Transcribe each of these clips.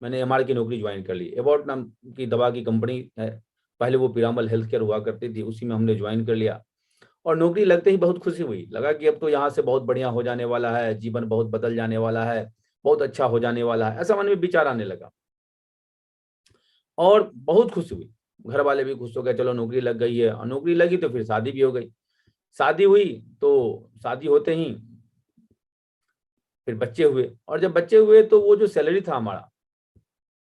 मैंने एमआर की नौकरी ज्वाइन कर ली। एबॉट नाम की दवा की कंपनी है, पहले वो पिरामल हेल्थ केयर हुआ करती थी, उसी में हमने ज्वाइन कर लिया। और नौकरी लगते ही बहुत खुशी हुई, लगा कि अब तो यहाँ से बहुत बढ़िया हो जाने वाला है, जीवन बहुत बदल जाने वाला है, बहुत अच्छा हो जाने वाला है, ऐसा मन में विचार आने लगा। और बहुत खुशी हुई, घर वाले भी खुश हो गए, चलो नौकरी लग गई है। और नौकरी लगी तो फिर शादी भी हो गई। शादी हुई तो शादी होते ही फिर बच्चे हुए। और जब बच्चे हुए तो वो जो सैलरी था हमारा,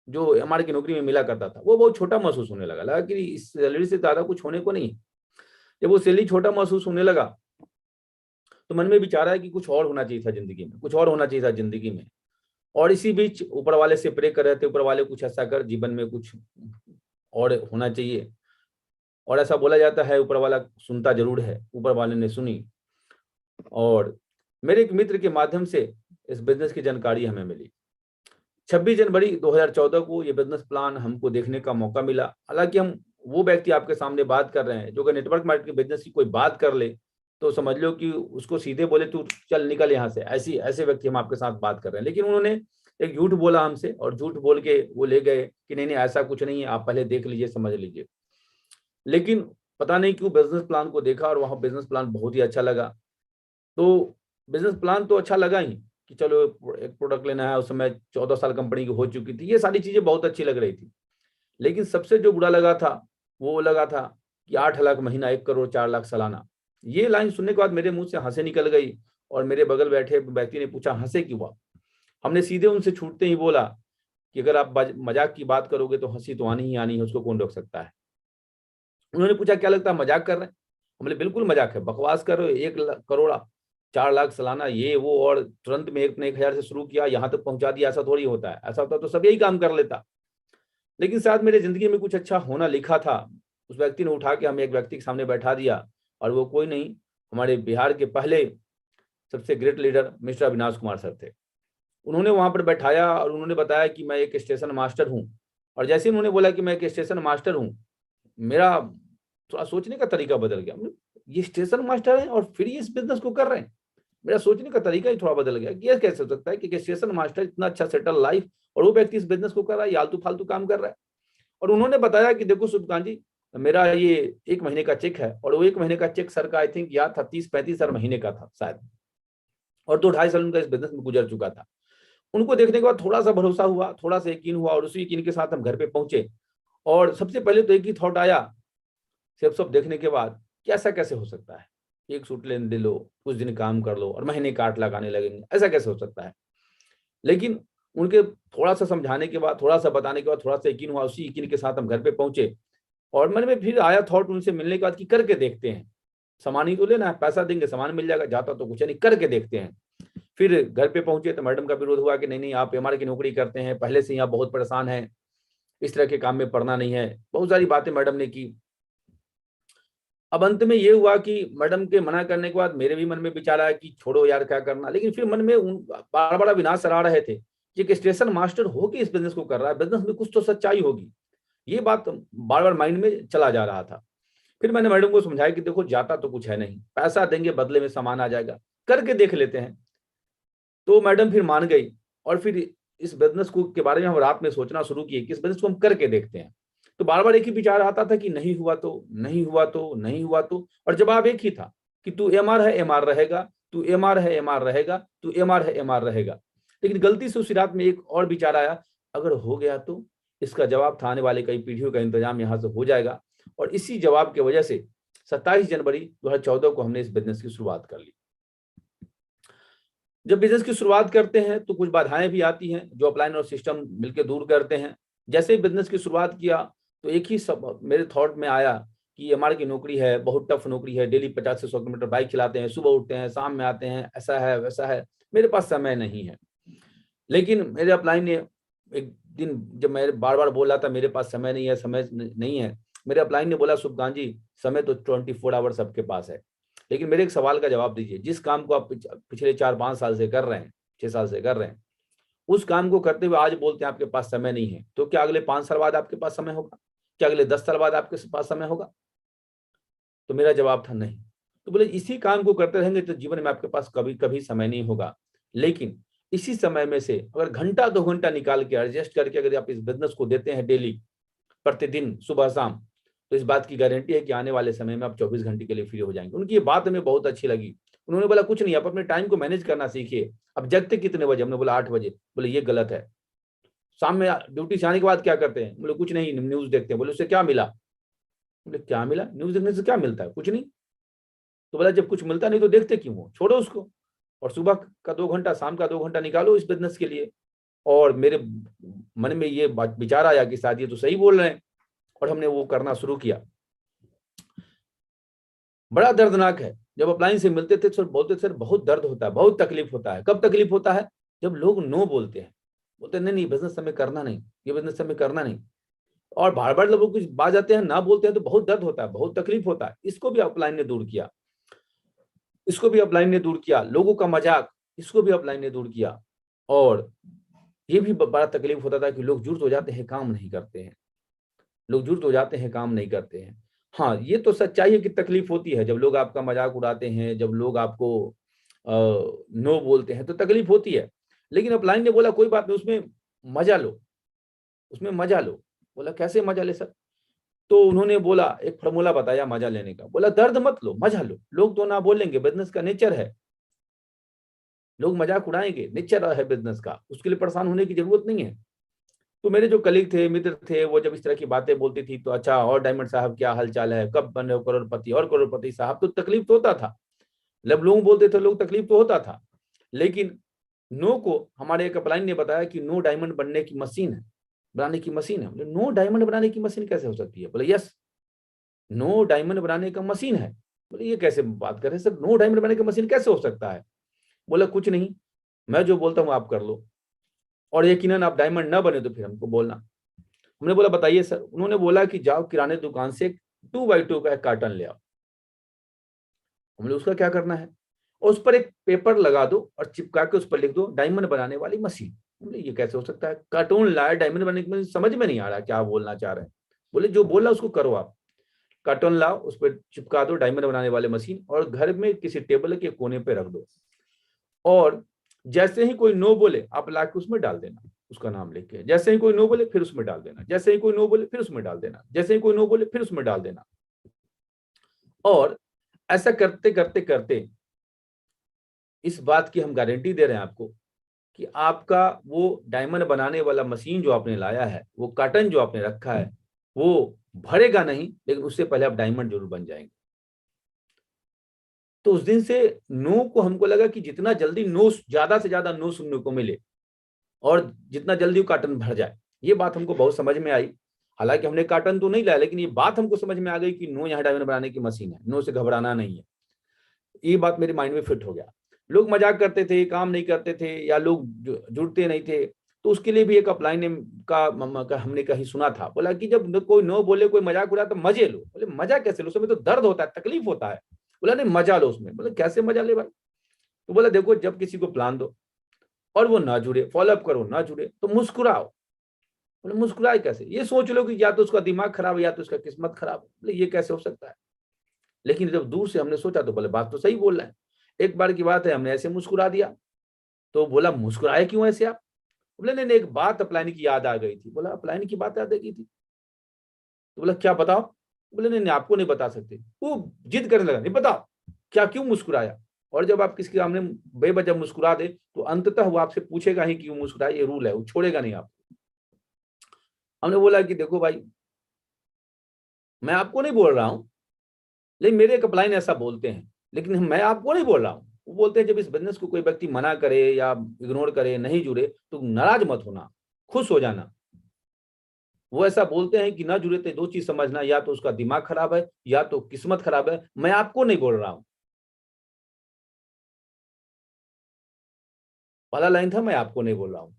जो हमारे की नौकरी में मिला करता था, वो बहुत छोटा महसूस होने लगा। लगा कि इस सैलरी से ज्यादा कुछ होने को नहीं है। जब वो सैलरी छोटा महसूस होने लगा तो मन में विचार आया कि कुछ और होना चाहिए था जिंदगी में, कुछ और होना चाहिए था जिंदगी में। और इसी बीच ऊपर वाले से प्रे कर रहे थे, ऊपर वाले कुछ ऐसा कर जीवन में, कुछ और होना चाहिए। और ऐसा बोला जाता है ऊपर वाला सुनता जरूर है। ऊपर वाले ने सुनी और मेरे एक मित्र के माध्यम से इस बिजनेस की जानकारी हमें मिली। 26 जनवरी 2014 को ये बिजनेस प्लान हमको देखने का मौका मिला। हालांकि हम वो व्यक्ति आपके सामने बात कर रहे हैं जो कि नेटवर्क मार्केटिंग बिजनेस की कोई बात कर ले तो समझ लो कि उसको सीधे बोले तू चल निकल यहाँ से, ऐसी ऐसे व्यक्ति हम आपके साथ बात कर रहे हैं। लेकिन उन्होंने एक झूठ बोला हमसे, और झूठ बोल के वो ले गए कि नहीं नहीं ऐसा कुछ नहीं है, आप पहले देख लीजिए, समझ लीजिए। लेकिन पता नहीं क्यों बिजनेस प्लान को देखा और वहाँ बिजनेस प्लान बहुत ही अच्छा लगा। तो बिजनेस प्लान तो अच्छा लगा ही कि चलो एक प्रोडक्ट लेना है, उस समय 14 साल कंपनी की हो चुकी थी, ये सारी चीजें बहुत अच्छी लग रही थी। लेकिन सबसे जो बुरा लगा था वो लगा था कि 8 लाख महीना, 1 करोड़ 4 लाख सालाना। ये लाइन सुनने के बाद मेरे मुंह से हंसी निकल गई। और मेरे बगल बैठे व्यक्ति ने पूछा हंसे क्यों हुआ। हमने सीधे उनसे छूटते ही बोला कि अगर आप मजाक की बात करोगे तो हंसी तो आनी ही आनी है, उसको कौन रोक सकता है। उन्होंने पूछा क्या लगता है मजाक कर रहे हैं। हम बोले बिल्कुल मजाक है, बकवास कर रहे हो, 1 करोड़ 4 लाख सालाना ये वो, और तुरंत में 1 ने 1 हजार से शुरू किया, यहाँ तक पहुंचा दिया, ऐसा थोड़ी होता है। ऐसा होता तो सब यही काम कर लेता। लेकिन शायद मेरे जिंदगी में कुछ अच्छा होना लिखा था। उस व्यक्ति ने उठा के हमें एक व्यक्ति के सामने बैठा दिया, और वो कोई नहीं, हमारे बिहार के पहले सबसे great leader mister Avinash Kumar sir थे। उन्होंने वहां पर बैठाया और उन्होंने बताया कि मैं एक स्टेशन मास्टर हूँ। और जैसे उन्होंने बोला कि मैं एक स्टेशन मास्टर हूँ, मेरा थोड़ा सोचने का तरीका बदल गया। ये स्टेशन मास्टर है और फिर ये इस बिजनेस को कर रहे हैं। मेरा सोचने का तरीका ही थोड़ा बदल गया कि ये कैसे हो सकता है कि स्टेशन मास्टर इतना अच्छा सेटल लाइफ, और वो व्यक्ति इस बिजनेस को कर रहा है, आलतू फालतू काम कर रहा है। और उन्होंने बताया कि देखो सुब्रकांत जी, मेरा ये 1 महीने का चेक है, और वो 1 महीने का चेक सर का आई थिंक याद था 30-35 हजार महीने का था शायद। और 2-2.5 साल उनका इस बिजनेस में गुजर चुका था। उनको देखने के बाद थोड़ा सा भरोसा हुआ, थोड़ा सा यकीन हुआ, और उसी यकीन के साथ हम घर पे पहुंचे। और सबसे पहले तो एक ही थॉट आया सब देखने के बाद कि ऐसा कैसे हो सकता है, एक सूट लेने दे लो, कुछ दिन काम कर लो और महीने का 8 लाख आने लगेंगे, ऐसा कैसे हो सकता है। लेकिन उनके थोड़ा सा समझाने के बाद, थोड़ा सा बताने के बाद थोड़ा सा यकीन हुआ, उसी यकीन के साथ हम घर पे पहुंचे। और मन में फिर आया थॉट उनसे मिलने के बाद कि करके देखते हैं, सामान ही तो लेना है, पैसा देंगे सामान मिल जाएगा, जाता तो कुछ नहीं, करके देखते हैं। फिर घर पे पहुंचे तो मैडम का विरोध हुआ कि नहीं नहीं आप एमआर की नौकरी करते हैं, पहले से ही आप बहुत परेशान हैं, इस तरह के काम में पड़ना नहीं है, बहुत सारी बातें मैडम ने की। अब अंत में ये हुआ कि मैडम के मना करने के बाद मेरे भी मन में विचार आया कि छोड़ो यार क्या करना। लेकिन फिर मन में बार बार अविनाश सर आ रहे थे कि एक स्टेशन मास्टर हो के इस बिजनेस को कर रहा है, बिजनेस में कुछ तो सच्चाई होगी। ये बात बार बार माइंड में चला जा रहा था। फिर मैंने मैडम को समझाया कि देखो जाता तो कुछ है नहीं, पैसा देंगे बदले में सामान आ जाएगा, करके देख लेते हैं। तो मैडम फिर मान गई। और फिर इस बिजनेस को के बारे में हम रात में सोचना शुरू किए कि इस बिजनेस को हम करके देखते हैं। तो बार बार एक ही विचार आता था कि नहीं हुआ तो, नहीं हुआ तो, नहीं हुआ तो, और जवाब एक ही था कि तू एमआर है एमआर रहेगा, तू एमआर है एमआर रहेगा, तू एमआर है एमआर रहेगा। लेकिन गलती से उसी रात में एक और विचार आया, अगर हो गया तो इसका जवाब था आने वाले कई पीढ़ियों का इंतजाम यहाँ से हो जाएगा। और इसी जवाब की वजह से 27 जनवरी 2014 को हमने इस बिजनेस की शुरुआत कर ली। जब बिजनेस की शुरुआत करते हैं तो कुछ बाधाएं भी आती हैं जो अपलाइन और सिस्टम मिलकर दूर करते हैं। जैसे ही बिजनेस की शुरुआत किया तो एक ही सब मेरे थॉट में आया कि हमारी की नौकरी है, बहुत टफ नौकरी है, डेली 50 से 100 किलोमीटर बाइक चलाते हैं, सुबह उठते हैं शाम में आते हैं, ऐसा है वैसा है, मेरे पास समय नहीं है। लेकिन मेरे अपलाइन ने एक दिन जब मैं बार बार बोल रहा था मेरे पास समय नहीं है, समय नहीं है, मेरे अपलाइन ने बोला सुब्रकांत जी समय तो 24 आवर सबके पास है, लेकिन मेरे एक सवाल का जवाब दीजिए, जिस काम को आप पिछले 4-5 साल से कर रहे हैं, 6 साल से कर रहे हैं, उस काम को करते हुए आज बोलते हैं आपके पास समय नहीं है, तो क्या अगले 5 साल बाद आपके पास समय होगा? क्या अगले 10 साल बाद आपके पास समय होगा? तो मेरा जवाब था नहीं। तो बोले इसी काम को करते रहेंगे तो जीवन में आपके पास कभी कभी समय नहीं होगा, लेकिन इसी समय में से अगर घंटा 2 घंटा निकाल के एडजस्ट करके अगर आप इस बिजनेस को देते हैं डेली, प्रतिदिन सुबह शाम, तो इस बात की गारंटी है कि आने वाले समय में आप 24 घंटे के लिए फ्री हो जाएंगे। उनकी ये बात हमें बहुत अच्छी लगी। उन्होंने बोला कुछ नहीं, आप अपने टाइम को मैनेज करना सीखिए। अब जगते कितने बजे? हमने बोला 8 बजे। बोले ये गलत है। शाम में ड्यूटी से आने के बाद क्या करते हैं? बोले कुछ नहीं, न्यूज देखते हैं। बोले उससे क्या मिला? बोले क्या मिला? न्यूज देखने से क्या मिलता है? कुछ नहीं। तो बोला जब कुछ मिलता नहीं तो देखते क्यों हो? छोड़ो उसको, और सुबह का 2 घंटा, शाम का 2 घंटा निकालो इस बिजनेस के लिए। और मेरे मन में ये बात विचार आया कि शायद ये तो सही बोल रहे हैं, और हमने वो करना शुरू किया। बड़ा दर्दनाक है। जब अपलाइन से मिलते थे तो बोलते सर बहुत दर्द होता है, बहुत तकलीफ होता है। कब तकलीफ होता है? जब लोग नो बोलते हैं, बोलते नहीं नहीं बिजनेस हमें करना नहीं, ये बिजनेस हमें करना नहीं। और बार बार लोग कुछ बात जाते हैं, ना बोलते हैं तो बहुत दर्द होता है, बहुत तकलीफ होता है। इसको भी अपलाइन ने दूर किया, इसको भी अपलाइन ने दूर किया। लोगों का मजाक, इसको भी अपलाइन ने दूर किया। और ये भी बड़ा तकलीफ होता था कि लोग जुड़ तो जाते हैं, काम नहीं करते हैं। लोग जुड़ तो जाते हैं, काम नहीं करते हैं। हाँ, ये तो सच्चाई है कि तकलीफ होती है। जब लोग आपका मजाक उड़ाते हैं, जब लोग आपको नो बोलते हैं तो तकलीफ होती है। लेकिन अपलाइन ने बोला कोई बात नहीं, उसमें मजा लो, उसमें मजा लो। बोला कैसे मजा ले सर? तो उन्होंने बोला, एक फॉर्मूला बताया मजा लेने का। बोला दर्द मत लो, मजा लो। लोग तो ना बोलेंगे, बिजनेस का नेचर है, लोग मजाक उड़ाएंगे, नेचर है बिजनेस का, उसके लिए परेशान होने की जरूरत नहीं है। तो मेरे जो कलीग थे, मित्र थे, वो जब इस तरह की बातें बोलती थी तो अच्छा, और डायमंड साहब क्या हालचाल है, कब बन रहे हो करोड़पति और करोड़पति साहब, तो तकलीफ तो होता था। जब लोग बोलते थे लोग, तकलीफ तो होता था। लेकिन नो को हमारे एक अपलाइन ने बताया कि नो डायमंड बनने की मशीन है, बनाने की मशीन है। बोले नो डायमंड बनाने की मशीन कैसे हो सकती है? बोले यस, नो डायमंड बनाने का मशीन है। बोले ये कैसे बात कर रहे हैं सर, नो डायमंड बनाने का मशीन कैसे हो सकता है? बोला कुछ नहीं, मैं जो बोलता हूँ आप कर लो, और यकीनन आप डायमंड ना बने तो फिर हमको बोलना। हमने बोला बताइए सर। उन्होंने बोला कि जाओ किराने दुकान से 2x2 का एक कार्टन ले आओ। हमने उसका क्या करना है? और उस पर एक पेपर लगा दो और चिपका के उस पर लिख दो डायमंड बनाने वाली मशीन। बोले ये कैसे हो सकता है? कार्टून लाया, डायमंड बनाने की मशीन, समझ में नहीं आ रहा क्या बोलना चाह रहे हैं। बोले जो बोला उसको करो आप। कार्टून लाओ, उस पर चिपका दो डायमंड बनाने वाले मशीन, और घर में किसी टेबल के कोने पे रख दो। और जैसे ही कोई नो बोले आप लाके उसमें डाल देना, उसका नाम लिख के। जैसे ही कोई नो बोले फिर उसमें डाल देना, जैसे ही कोई नो बोले फिर उसमें डाल देना, जैसे ही कोई नो बोले फिर उसमें डाल देना। और ऐसा करते करते करते इस बात की हम गारंटी दे रहे हैं आपको कि आपका वो डायमंड बनाने वाला मशीन जो आपने लाया है, वो कार्टन जो आपने रखा है, वो भरेगा नहीं, लेकिन उससे पहले आप डायमंड जरूर बन जाएंगे। तो उस दिन से नो को हमको लगा कि जितना जल्दी नो, ज्यादा से ज्यादा नो सुनने को मिले और जितना जल्दी वो कार्टन भर जाए, ये बात हमको बहुत समझ में आई। हालांकि हमने कार्टन तो नहीं लाया, लेकिन ये बात हमको समझ में आ गई कि नो यहाँ डायमंड बनाने की मशीन है, नो से घबराना नहीं है। ये बात मेरे माइंड में फिट हो गया। लोग मजाक करते थे, काम नहीं करते थे, या लोग जुड़ते नहीं थे, तो उसके लिए भी एक अपलाइन ने का हमने कहीं सुना था। बोला कि जब कोई नो बोले, कोई मजाक उड़ा तो मजे लो। बोले मजा कैसे लो, उसमें तो दर्द होता है, तकलीफ होता है। बोला नहीं मजा लो उसमें। बोले कैसे मजा ले भाई? तो बोला देखो, जब किसी को प्लान दो और वो ना जुड़े, फॉलोअप करो, ना जुड़े तो मुस्कुराओ। बोले मुस्कुराए कैसे? ये सोच लो कि या तो उसका दिमाग खराब है या तो उसका किस्मत खराब है। बोले ये कैसे हो सकता है? लेकिन जब दूर से हमने सोचा तो बोले बात तो सही बोल रहे हैं। एक बार की बात है, हमने ऐसे मुस्कुरा दिया। तो बोला मुस्कुराए क्यों ऐसे आप? बोले नहीं नहीं, एक बात अपलाइन की याद आ गई थी। बोला अपलाइन की बात याद आ गई थी? तो बोला क्या बताओ? बोले नहीं नहीं, आपको नहीं बता सकते। वो जिद करने लगा, नहीं बताओ क्या, क्यों मुस्कुराया? और जब आप किसी के सामने बेवजह मुस्कुरा दे तो अंततः वो आपसे पूछेगा ही क्यों मुस्कुराए, ये रूल है, वो छोड़ेगा नहीं आप। हमने बोला कि देखो भाई, मैं आपको नहीं बोल रहा हूं, लेकिन मेरे एक अपलाइन ऐसा बोलते हैं, लेकिन मैं आपको नहीं बोल रहा हूं। वो बोलते हैं जब इस बिजनेस को कोई व्यक्ति मना करे या इग्नोर करे, नहीं जुड़े, तो नाराज मत होना, खुश हो जाना। वो ऐसा बोलते हैं कि ना जुड़े तो दो चीज समझना, या तो उसका दिमाग खराब है या तो किस्मत खराब है, मैं आपको नहीं बोल रहा हूं। पहला लाइन था, मैं आपको नहीं बोल रहा हूं।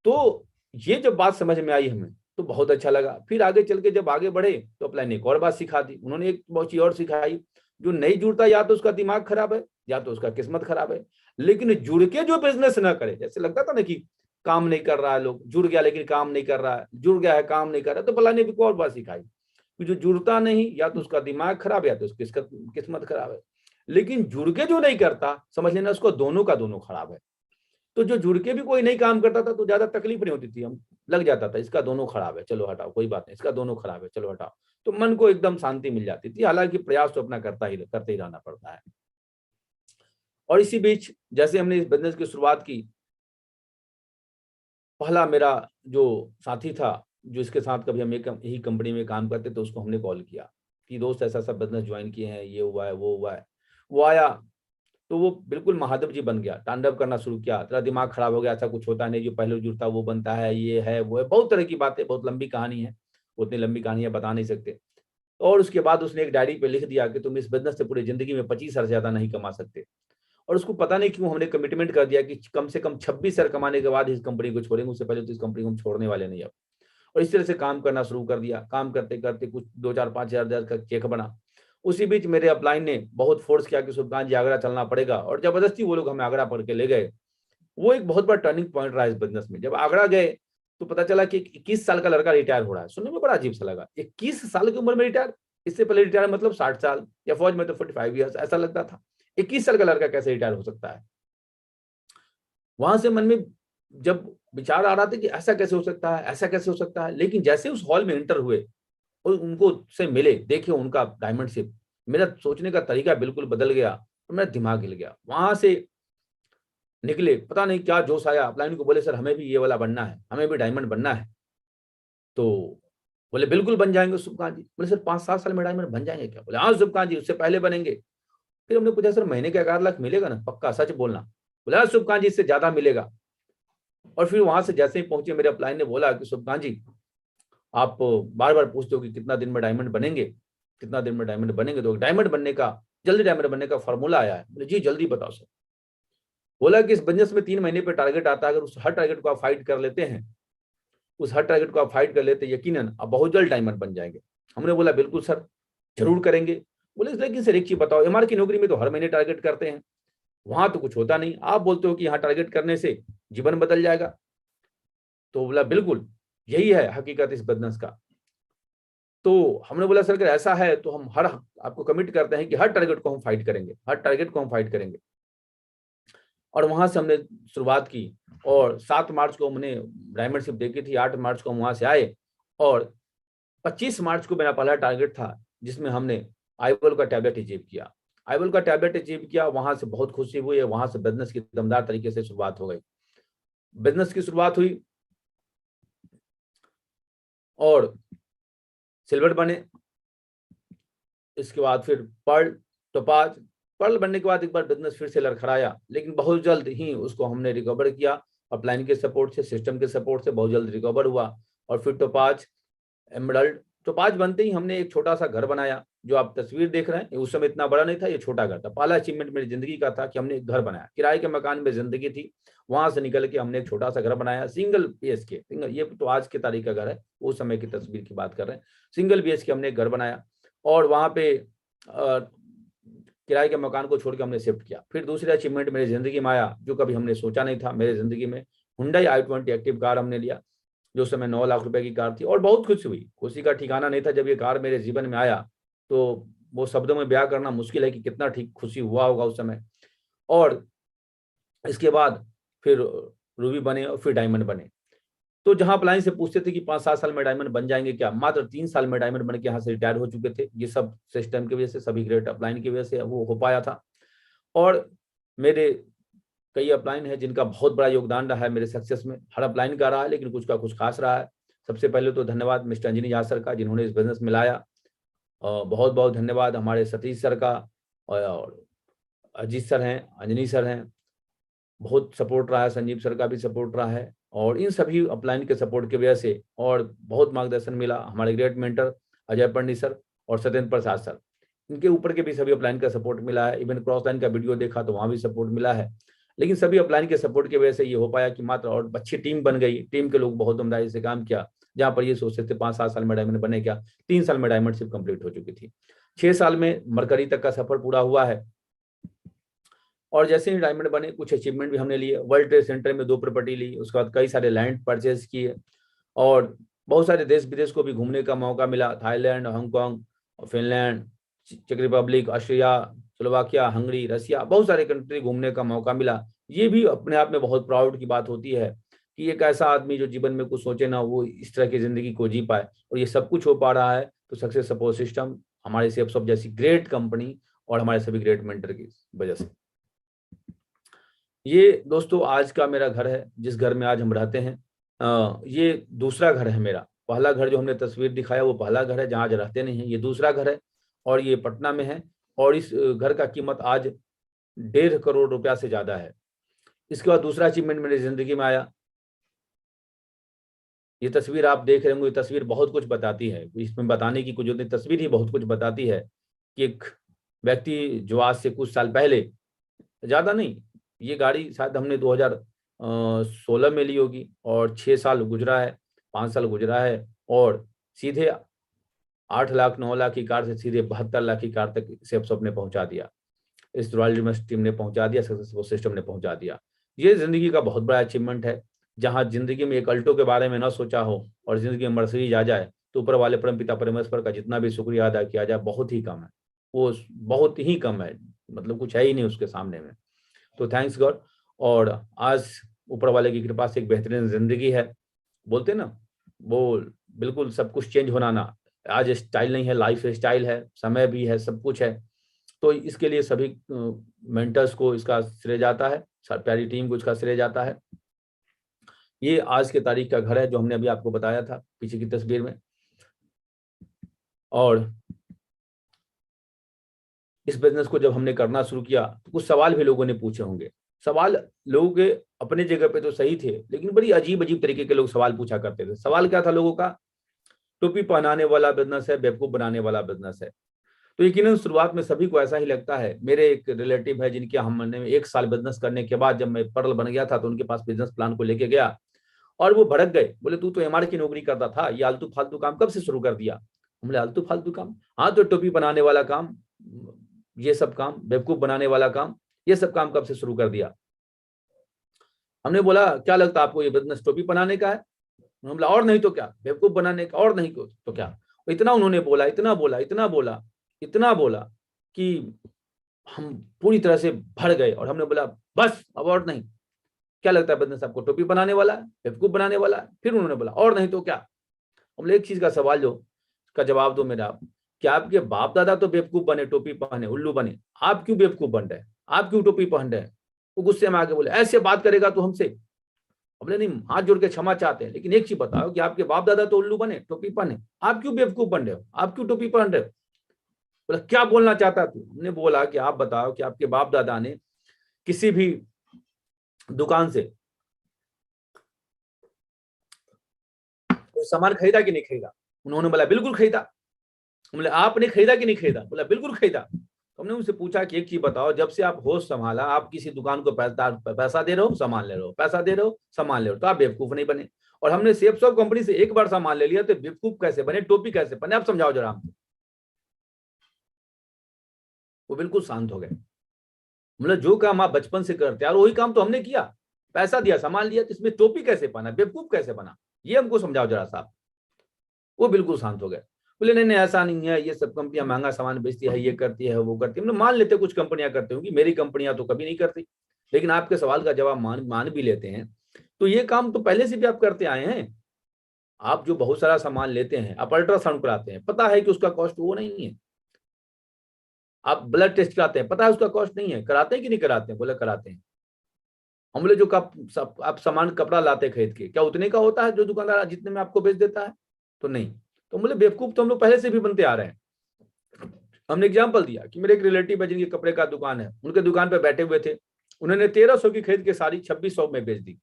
तो ये जब बात समझ में आई हमें तो बहुत अच्छा लगा। फिर आगे चल के जब आगे बढ़े तो अपलाइन ने एक और बात सिखा दी। उन्होंने एक बहुत चीज और सिखाई, जो नहीं जुड़ता या तो उसका दिमाग खराब है या तो उसका किस्मत खराब है। लेकिन जुड़ के जो बिजनेस ना करे, जैसे लगता था ना कि काम नहीं कर रहा है, लोग जुड़ गया लेकिन काम नहीं कर रहा है, जुड़ गया है काम नहीं कर रहा है, तो अपलाइन ने एक और बात सिखाई कि जो जुड़ता नहीं, या तो उसका दिमाग खराब है या तो उसकी किस्मत खराब है। लेकिन जुड़ के जो नहीं करता, समझ लेना उसको दोनों का दोनों खराब है। तो जो जुड़ के भी कोई नहीं काम करता था तो ज्यादा तकलीफ नहीं होती थी, हम लग जाता था इसका दोनों खराब है चलो हटाओ, कोई बात नहीं, इसका दोनों खराब है चलो हटाओ, तो मन को एकदम शांति मिल जाती थी। हालांकि प्रयास तो अपना करते ही रहना पड़ता है। और इसी बीच जैसे हमने इस बिजनेस की शुरुआत की, पहला मेरा जो साथी था, जो इसके साथ कभी हम एक यही कंपनी में काम करते थे, उसको हमने कॉल किया कि दोस्त ऐसा सब बिजनेस ज्वाइन किए हैं, ये हुआ है वो हुआ है। वो आया तो वो बिल्कुल महादेव जी बन गया, तांडव करना शुरू किया, तेरा दिमाग खराब हो गया, ऐसा कुछ होता नहीं, जो पहले जुड़ता वो बनता है, ये है वो है, बहुत तरह की बातें, बहुत लंबी कहानी है, उतनी लंबी कहानी है बता नहीं सकते। और उसके बाद उसने एक डायरी पे लिख दिया कि तुम इस बिजनेस से पूरी जिंदगी में 25,000 से ज्यादा नहीं कमा सकते। और उसको पता नहीं क्यों हमने कमिटमेंट कर दिया कि कम से कम 26,000 कमाने के बाद इस कंपनी को छोड़ेंगे, उससे पहले तो इस कंपनी को हम छोड़ने वाले नहीं अब। और इस तरह से काम करना शुरू कर दिया। काम करते करते कुछ 2 4 5 हज़ार का चेक बना। उसी बीच मेरे अपलाइन ने बहुत फोर्स किया कि सुल्तान जी आगरा चलना पड़ेगा, और जबरदस्ती वो लोग हमें आगरा पढ़ के ले गए। वो एक बहुत बड़ा टर्निंग पॉइंट रहा इस बिजनेस में। जब आगरा गए तो पता चला कि 21 साल का लड़का रिटायर हो रहा है। सुनने में बड़ा अजीब सा लगा, 21 साल की उम्र में रिटायर। इससे पहले रिटायर मतलब 60 साल, या फौज में तो 45 ईयर्स ऐसा लगता था। 21 साल का लड़का कैसे रिटायर हो सकता है। वहां से मन में जब विचार आ रहा था कि ऐसा कैसे हो सकता है, ऐसा कैसे हो सकता है। लेकिन जैसे उस हॉल में एंटर हुए और उनको से मिले, देखे उनका डायमंड शिप, मेरा सोचने का तरीका बिल्कुल बदल गया और मेरा दिमाग हिल गया। वहां से निकले, पता नहीं क्या जोश आया, अपलाइन को बोले सर हमें भी ये वाला बनना है, हमें भी डायमंड बनना है। तो बोले बिल्कुल बन जाएंगे सुबकांत जी। बोले सर 5 7 साल में डायमंड बन जाएंगे क्या? बोले हाँ सुबकांत जी, उससे पहले बनेंगे। फिर हमने पूछा सर महीने के 11 लाख मिलेगा ना, पक्का सच बोलना? बोला हाँ सुबकांत जी, इससे ज्यादा मिलेगा। और फिर वहां से जैसे ही पहुंचे, मेरे अपलाइन ने बोला कि सुबकांत जी आप बार बार पूछते हो कि कितना दिन में डायमंड बनेंगे, कितना दिन में डायमंड बनेंगे, तो डायमंड बनने का, जल्दी डायमंड बनने का फॉर्मूला आया है। बोले जी जल्दी बताओ सर। बोला कि इस बिजनेस में 3 महीने पे टारगेट आता है, अगर उस हर टारगेट को आप फाइट कर लेते हैं, उस हर टारगेट को आप फाइट कर लेते हैं, यकीनन आप बहुत जल्द डायमंड बन जाएंगे। हमने बोला बिल्कुल सर, जरूर करेंगे। बोले लेकिन सर एक चीज बताओ, एमआर की नौकरी में तो हर महीने टारगेट करते हैं, वहां तो कुछ होता नहीं, आप बोलते हो कि यहाँ टारगेट करने से जीवन बदल जाएगा। तो बोला बिल्कुल यही है हकीकत इस बिजनेस का। तो हमने बोला सर अगर ऐसा है तो हम हर आपको कमिट करते हैं कि हर टारगेट को हम फाइट करेंगे, हर टारगेट को हम फाइट करेंगे। और वहां से हमने शुरुआत की, और 7 मार्च को हमने डायमंड शिप देखी थी, 8 मार्च को हम वहां से आए, और 25 मार्च को मेरा पहला टारगेट था जिसमें हमने आईवल का टैबलेट अचीव किया। आईवल का टैबलेट अचीव किया, वहां से बहुत खुशी हुई है, वहां से बिजनेस की दमदार तरीके से शुरुआत हो गई। बिजनेस की शुरुआत हुई और सिल्वर बने, इसके बाद फिर पर्ल, टोपाज। पर्ल बनने के बाद एक बार बिजनेस फिर से लड़खड़ाया, लेकिन बहुत जल्द ही उसको हमने रिकवर किया। अपलाइन के सपोर्ट से, सिस्टम के सपोर्ट से बहुत जल्द रिकवर हुआ। और फिर टोपाज, एमरल्ड। टोपाज बनते ही हमने एक छोटा सा घर बनाया, जो आप तस्वीर देख रहे हैं, उस समय इतना बड़ा नहीं था, ये छोटा घर था। पहला अचीवमेंट मेरी जिंदगी का था कि हमने एक घर बनाया। किराए के मकान में जिंदगी थी, वहां से निकल के हमने एक छोटा सा घर बनाया, सिंगल बीएचके। सिंगल, ये तो आज के तारीख का घर है, उस समय की तस्वीर की बात कर रहे हैं। सिंगल बीएचके हमने एक घर बनाया, और वहां पे किराए के मकान को छोड़ के हमने शिफ्ट किया। फिर दूसरे अचीवमेंट मेरी जिंदगी में आया, जो कभी हमने सोचा नहीं था मेरे जिंदगी में। हुंडई i20 एक्टिव कार हमने लिया, जो समय 9 लाख रुपए की कार थी, और बहुत खुशी हुई। खुशी का ठिकाना नहीं था जब ये कार मेरे जीवन में आया, तो वो शब्दों में बयां करना मुश्किल है कि कितना ठीक खुशी हुआ होगा उस समय। और इसके बाद फिर रूबी बने और फिर डायमंड बने। तो जहां अपलाइन से पूछते थे कि 5 7 साल में डायमंड बन जाएंगे क्या, मात्र 3 साल में डायमंड बन के यहाँ से रिटायर हो चुके थे। ये सब सिस्टम की वजह से, सभी ग्रेट अपलाइन की वजह से वो हो पाया था। और मेरे कई अपलाइन है जिनका बहुत बड़ा योगदान रहा है मेरे सक्सेस में। हर अपलाइन का रहा है, लेकिन कुछ का कुछ खास रहा है। सबसे पहले तो धन्यवाद मिस्टर अंजनी झा सर का, जिन्होंने इस बिजनेस में लाया। और बहुत बहुत धन्यवाद हमारे सतीश सर का, और अजीत सर हैं, अंजनी सर हैं, बहुत सपोर्ट रहा है। संजीव सर का भी सपोर्ट रहा है। और इन सभी अपलाइन के सपोर्ट की वजह से और बहुत मार्गदर्शन मिला हमारे ग्रेट मेंटर अजय पंडित सर और सत्येंद्र प्रसाद सर, इनके ऊपर के भी सभी अपलाइन का सपोर्ट मिला है। इवन क्रॉस लाइन का वीडियो देखा तो वहां भी सपोर्ट मिला है। लेकिन सभी अपलाइन के सपोर्ट की वजह से ये हो पाया कि मात्र, और अच्छी टीम बन गई, टीम के लोग बहुत ईमानदारी से काम किया। जहां पर ये सोचते थे 5 7 साल में डायमंड बने क्या, 3 साल में डायमंड शिप कंप्लीट हो चुकी थी। 6 साल में मरकरी तक का सफर पूरा हुआ है। और जैसे ही डायमंड बने, कुछ अचीवमेंट भी हमने लिए। वर्ल्ड ट्रेड सेंटर में 2 प्रॉपर्टी ली, उसके बाद कई सारे लैंड परचेज किए, और बहुत सारे देश विदेश को भी घूमने का मौका मिला। थाईलैंड, हांगकांग, फिनलैंड, चेक Republic, Austria, Slovakia, Hungary, Russia, बहुत सारे कंट्री घूमने का मौका मिला। ये भी अपने आप में बहुत प्राउड की बात होती है कि एक ऐसा आदमी जो जीवन में कुछ सोचे ना, वो इस तरह की जिंदगी को जी पाए, और ये सब कुछ हो पा रहा है तो सक्सेस सपोर्ट सिस्टम, हमारे सेफ्सॉफ्ट जैसी ग्रेट कंपनी और हमारे सभी ग्रेट मेंटर की वजह से। ये दोस्तों आज का मेरा घर है, जिस घर में आज हम रहते हैं। ये दूसरा घर है मेरा। पहला घर जो हमने तस्वीर दिखाया वो पहला घर है जहाँ आज रहते नहीं है, ये दूसरा घर है और ये पटना में है। और इस घर का कीमत आज 1.5 करोड़ रुपया से ज्यादा है। इसके बाद दूसरा अचीवमेंट मेरी जिंदगी में आया। ये तस्वीर आप देख रहे होंगे, ये तस्वीर बहुत कुछ बताती है, इसमें बताने की कुछ नहीं, तस्वीर ही बहुत कुछ बताती है कि एक व्यक्ति जो आज से कुछ साल पहले, ज्यादा नहीं, ये गाड़ी शायद हमने 2016 में ली होगी और 6 साल गुजरा है, 5 साल गुजरा है, और सीधे 8 लाख 9 लाख की कार से सीधे 72 लाख की कार तक सेफ्सॉफ्ट ने पहुंचा दिया, इस रॉयल रिमस टीम ने पहुंचा दिया, सक्सेसफुल सिस्टम ने पहुंचा दिया। ये जिंदगी का बहुत बड़ा अचीवमेंट है। जहां जिंदगी में एक अल्टो के बारे में ना सोचा हो और जिंदगी में मर्सिडीज आ जाए तो ऊपर वाले परमपिता परमेश्वर का जितना भी शुक्रिया अदा किया जाए बहुत ही कम है, वो बहुत ही कम है, मतलब कुछ है ही नहीं उसके सामने में। तो थैंक्स गॉड। और आज ऊपर वाले की कृपा से एक बेहतरीन जिंदगी है। बोलते ना वो, बिल्कुल सब कुछ चेंज होना ना, आज स्टाइल नहीं है, लाइफ स्टाइल है, समय भी है, सब कुछ है। तो इसके लिए सभी मेंटर्स को इसका श्रेय जाता है, प्यारी टीम को इसका श्रेय जाता है। ये आज के तारीख का घर है जो हमने अभी आपको बताया था पीछे की तस्वीर में। और इस बिजनेस को जब हमने करना शुरू किया तो कुछ सवाल भी लोगों ने पूछे होंगे। सवाल लोगों के अपने जगह पे तो सही थे, लेकिन बड़ी अजीब अजीब तरीके के लोग सवाल पूछा करते थे। सवाल क्या था लोगों का? टोपी पहनाने वाला बिजनेस है, बेवकूफ बनाने वाला बिजनेस है। तो यकीनन शुरुआत में सभी को ऐसा ही लगता है। मेरे एक रिलेटिव है जिनके हमने 1 साल बिजनेस करने के बाद जब मैं परल बन गया था तो उनके पास बिजनेस प्लान को लेके गया और वो भड़क गए, बोले तू तो एमआर की नौकरी करता था, ये आलतू फालतू काम कब से शुरू कर दिया? हमने आलतू फालतू काम? हाँ, तो टोपी बनाने वाला काम, ये सब काम, बेवकूफ बनाने वाला काम, ये सब काम कब से शुरू कर दिया? हमने बोला क्या लगता है आपको ये बिजनेस टोपी बनाने का है? उन्होंने बोला और नहीं तो क्या, बेवकूफ बनाने का, और नहीं तो क्या। इतना उन्होंने बोला, इतना बोला, इतना बोला, इतना बोला कि हम पूरी तरह से भर गए। और हमने बोला बस अब और नहीं। क्या लगता है बिजनेस आपको टोपी बनाने वाला है, बेवकूफ बनाने वाला है? फिर उन्होंने बोला और नहीं तो क्या। हमने एक चीज का सवाल जो का जवाब दो मेरा, क्या आपके बाप दादा तो बेवकूफ बने, टोपी पहने, उल्लू बने, आप क्यों बेवकूफ बन रहे हैं? आप क्यों टोपी पहन रहे हैं? वो गुस्से में आके बोले ऐसे बात करेगा तो हमसे? हमने नहीं, हाथ जोड़ के क्षमा चाहते हैं, लेकिन एक चीज बताओ कि आपके बाप दादा तो उल्लू बने, टोपी पहने, आप क्यों बेवकूफ बन रहे हो? आप क्यों टोपी पहन रहे हो? बोला क्या बोलना चाहता तू? हमने बोला कि आप बताओ कि आपके बाप दादा ने किसी भी दुकान से कोई सामान खरीदा कि नहीं खरीदा? उन्होंने बोला बिल्कुल खरीदा। बोले आपने खरीदा कि नहीं खरीदा? बोला बिल्कुल खरीदा। तो हमने उनसे पूछा कि एक चीज बताओ, जब से आप होश संभाला, आप किसी दुकान को पैसा दे रहे हो, सामान ले रहे हो, पैसा दे रहे हो, सामान ले रहे हो, तो आप बेवकूफ नहीं बने। और हमने सेफ्सॉफ्ट कंपनी से एक बार सामान ले लिया तो बेवकूफ कैसे बने, टोपी कैसे बने, आप समझाओ जरा हमको। वो बिल्कुल शांत हो गए। मतलब जो काम आप बचपन से करते यार वही काम तो हमने किया, पैसा दिया, सामान लिया, तो इसमें टोपी कैसे पहना, बेवकूफ कैसे बना, ये हमको समझाओ जरा साहब। वो बिल्कुल शांत हो गए। बोले नहीं नहीं ऐसा नहीं है, ये सब कंपनियां महंगा सामान बेचती है, ये करती है, वो करती है। हमने मान लेते कुछ कंपनियां करती होंगी, मेरी कंपनियां तो कभी नहीं करती, लेकिन आपके सवाल का जवाब मान भी लेते हैं। तो ये काम तो पहले से भी आप करते आए हैं। आप जो बहुत सारा सामान लेते हैं, आप अल्ट्रासाउंड कराते हैं, पता है कि उसका कॉस्ट वो नहीं है। आप ब्लड टेस्ट कराते हैं, पता है उसका कॉस्ट नहीं है, कराते हैं कि नहीं कराते हैं? बोले कराते हैं। हम बोले जो आप सामान कपड़ा लाते खरीद के, क्या उतने का होता है जो दुकानदार जितने में आपको बेच देता है? तो नहीं। तो बोले बेवकूफ तो हम लोग पहले से भी बनते आ रहे हैं। हमने एग्जाम्पल दिया कि मेरे एक रिलेटिव है जिनकी कपड़े का दुकान है, उनके दुकान पे बैठे हुए थे, उन्होंने 1300 की खरीद के साड़ी 2600 में बेच दी।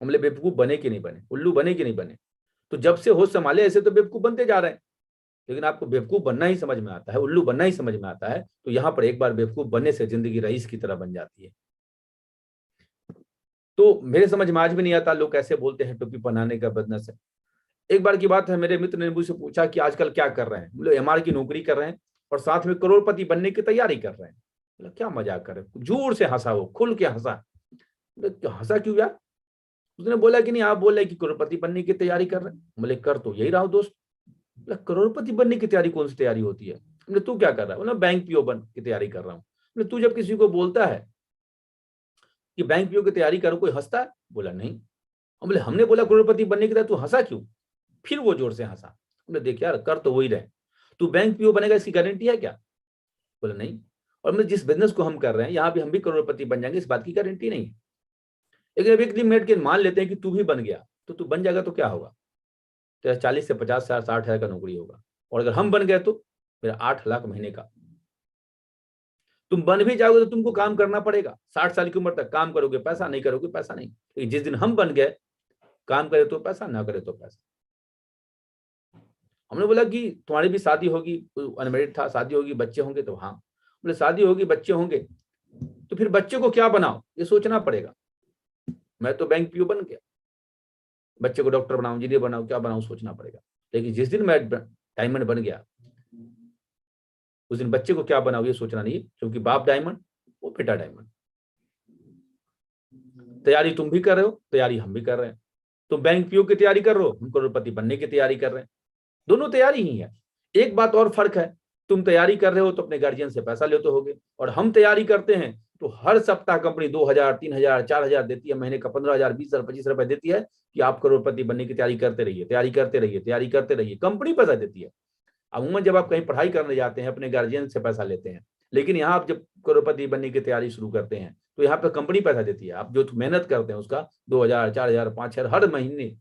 हम बोले बेवकूफ बने कि नहीं बने, उल्लू बने कि नहीं बने? तो जब से होश संभाले ऐसे तो बेवकूफ बनते जा रहे हैं, लेकिन आपको बेवकूफ बनना ही समझ में आता है, उल्लू बनना ही समझ में आता है। तो यहाँ पर एक बार बेवकूफ बनने से जिंदगी रईस की तरह बन जाती है। तो मेरे समझ में आज भी नहीं आता लोग कैसे बोलते हैं टोपी पहनाने का बिजनेस है। एक बार की बात है, मेरे मित्र ने मुझसे पूछा कि आजकल क्या कर रहे हैं? बोले एमआर की नौकरी कर रहे हैं और साथ में करोड़पति बनने की तैयारी कर रहे हैं। बोला क्या मजाक कर रहे हैं? जोर से हंसा, वो खुल के हंसा। बोले हंसा क्यों यार? उसने बोला कि नहीं आप बोल रहे कि करोड़पति बनने की तैयारी कर रहे हैं। बोले कर तो यही रहा हूं दोस्त। बोला करोड़पति बनने की तैयारी कौन सी तैयारी होती है? बोले तू क्या कर रहा है? बोला बैंक पीओ बन की तैयारी कर रहा हूँ। बोले तू जब किसी को बोलता है कि बैंक पीओ की तैयारी करो, कोई हंसता है? बोला नहीं। हम बोले हमने बोला करोड़पति बनने की तरह, तू हंसा क्यों? फिर वो जोर से हंसा। हमने देख यार कर तो वही रहे, तू बैंक पीओ बनेगा इसकी गारंटी है क्या? बोला नहीं। और मैं जिस बिजनेस को हम कर रहे हैं यहाँ भी हम भी करोड़पति बन जाएंगे, इस बात की गारंटी नहीं है। लेकिन अब एक दिन बैठ के मान लेते हैं कि तू भी बन गया, तो तू बन जाएगा तो क्या होगा? तेरा 40 से 50,000 60,000 का नौकरी होगा। और अगर हम बन गए तो मेरा 8 लाख महीने का। तुम बन भी जाओगे तो तुमको काम करना पड़ेगा, 60 साल की उम्र तक काम करोगे पैसा, नहीं करोगे पैसा नहीं। लेकिन जिस दिन हम बन गए, काम करे तो पैसा, ना करे तो पैसा। हमने बोला कि तुम्हारी भी शादी होगी, अनमेरिड था, शादी होगी, बच्चे होंगे? तो हाँ। बोले शादी होगी, बच्चे होंगे, तो फिर बच्चे को क्या बनाओ ये सोचना पड़ेगा। मैं तो बैंक पीओ बन गया, बच्चे को डॉक्टर बनाऊं, इंजीनियर बनाऊं, क्या बनाऊं सोचना पड़ेगा। लेकिन जिस दिन मैं डायमंड बन गया, उस दिन बच्चे को क्या बनाओ ये सोचना नहीं, क्योंकि बाप डायमंड, वो बेटा डायमंड। तैयारी तुम भी कर रहे हो, तैयारी हम भी कर रहे हैं। तुम बैंक पीओ की तैयारी कर रहे हो, हम करोड़पति बनने की तैयारी कर रहे हैं। दोनों तैयारी ही है। एक बात और फर्क है, तुम तैयारी कर रहे हो तो अपने गार्जियन से पैसा लेते होगे, और हम तैयारी करते हैं तो हर सप्ताह कंपनी 2,000 3,000 4,000 देती है, महीने का 15,000 20,000 25 रुपए देती है कि आप करोड़पति बनने की तैयारी करते रहिए, तैयारी करते रहिए, तैयारी करते रहिए। कंपनी पैसा देती है। अमूमन जब आप कहीं पढ़ाई करने जाते हैं अपने गार्जियन से पैसा लेते हैं, लेकिन यहाँ आप जब करोड़पति बनने की तैयारी शुरू करते हैं तो यहाँ पे कंपनी पैसा देती है। आप जो मेहनत करते हैं उसका 2,000 4,000 5,000 हर महीने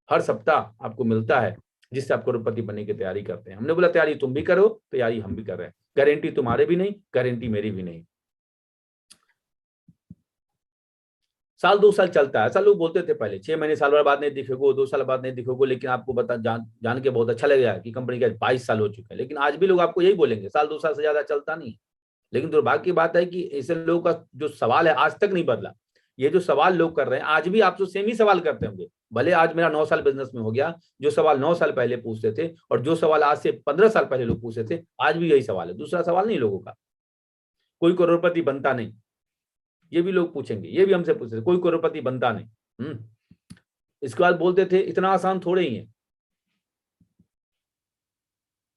हर सप्ताह आपको मिलता है, जिससे आप करोड़पति बनने की तैयारी करते हैं। हमने बोला तैयारी तुम भी करो, तैयारी हम भी कर रहे हैं। गारंटी तुम्हारे भी नहीं, गारंटी मेरी भी नहीं। साल 2 साल चलता है, ऐसा लोग बोलते थे पहले, 6 महीने साल भर बाद नहीं दिखेगो, 2 साल बाद नहीं दिखेगो। लेकिन आपको बता जान के बहुत अच्छा लगेगा कि कंपनी के 22 साल हो चुके हैं, लेकिन आज भी लोग आपको यही बोलेंगे, साल 2 साल से ज्यादा चलता नहीं। लेकिन दुर्भाग्य की बात है कि ऐसे लोगों का जो सवाल है आज तक नहीं बदला। ये जो सवाल लोग कर रहे हैं आज भी आपसे सेम ही सवाल करते होंगे। भले आज मेरा 9 साल बिजनेस में हो गया, जो सवाल 9 साल पहले पूछते थे और जो सवाल आज से 15 साल पहले लोग पूछते थे, आज भी यही सवाल है। दूसरा सवाल नहीं लोगों का। कोई करोड़पति बनता नहीं, ये भी लोग पूछेंगे, ये भी हमसे पूछते थे, कोई करोड़पति बनता नहीं। इसके बाद बोलते थे इतना आसान थोड़े ही है,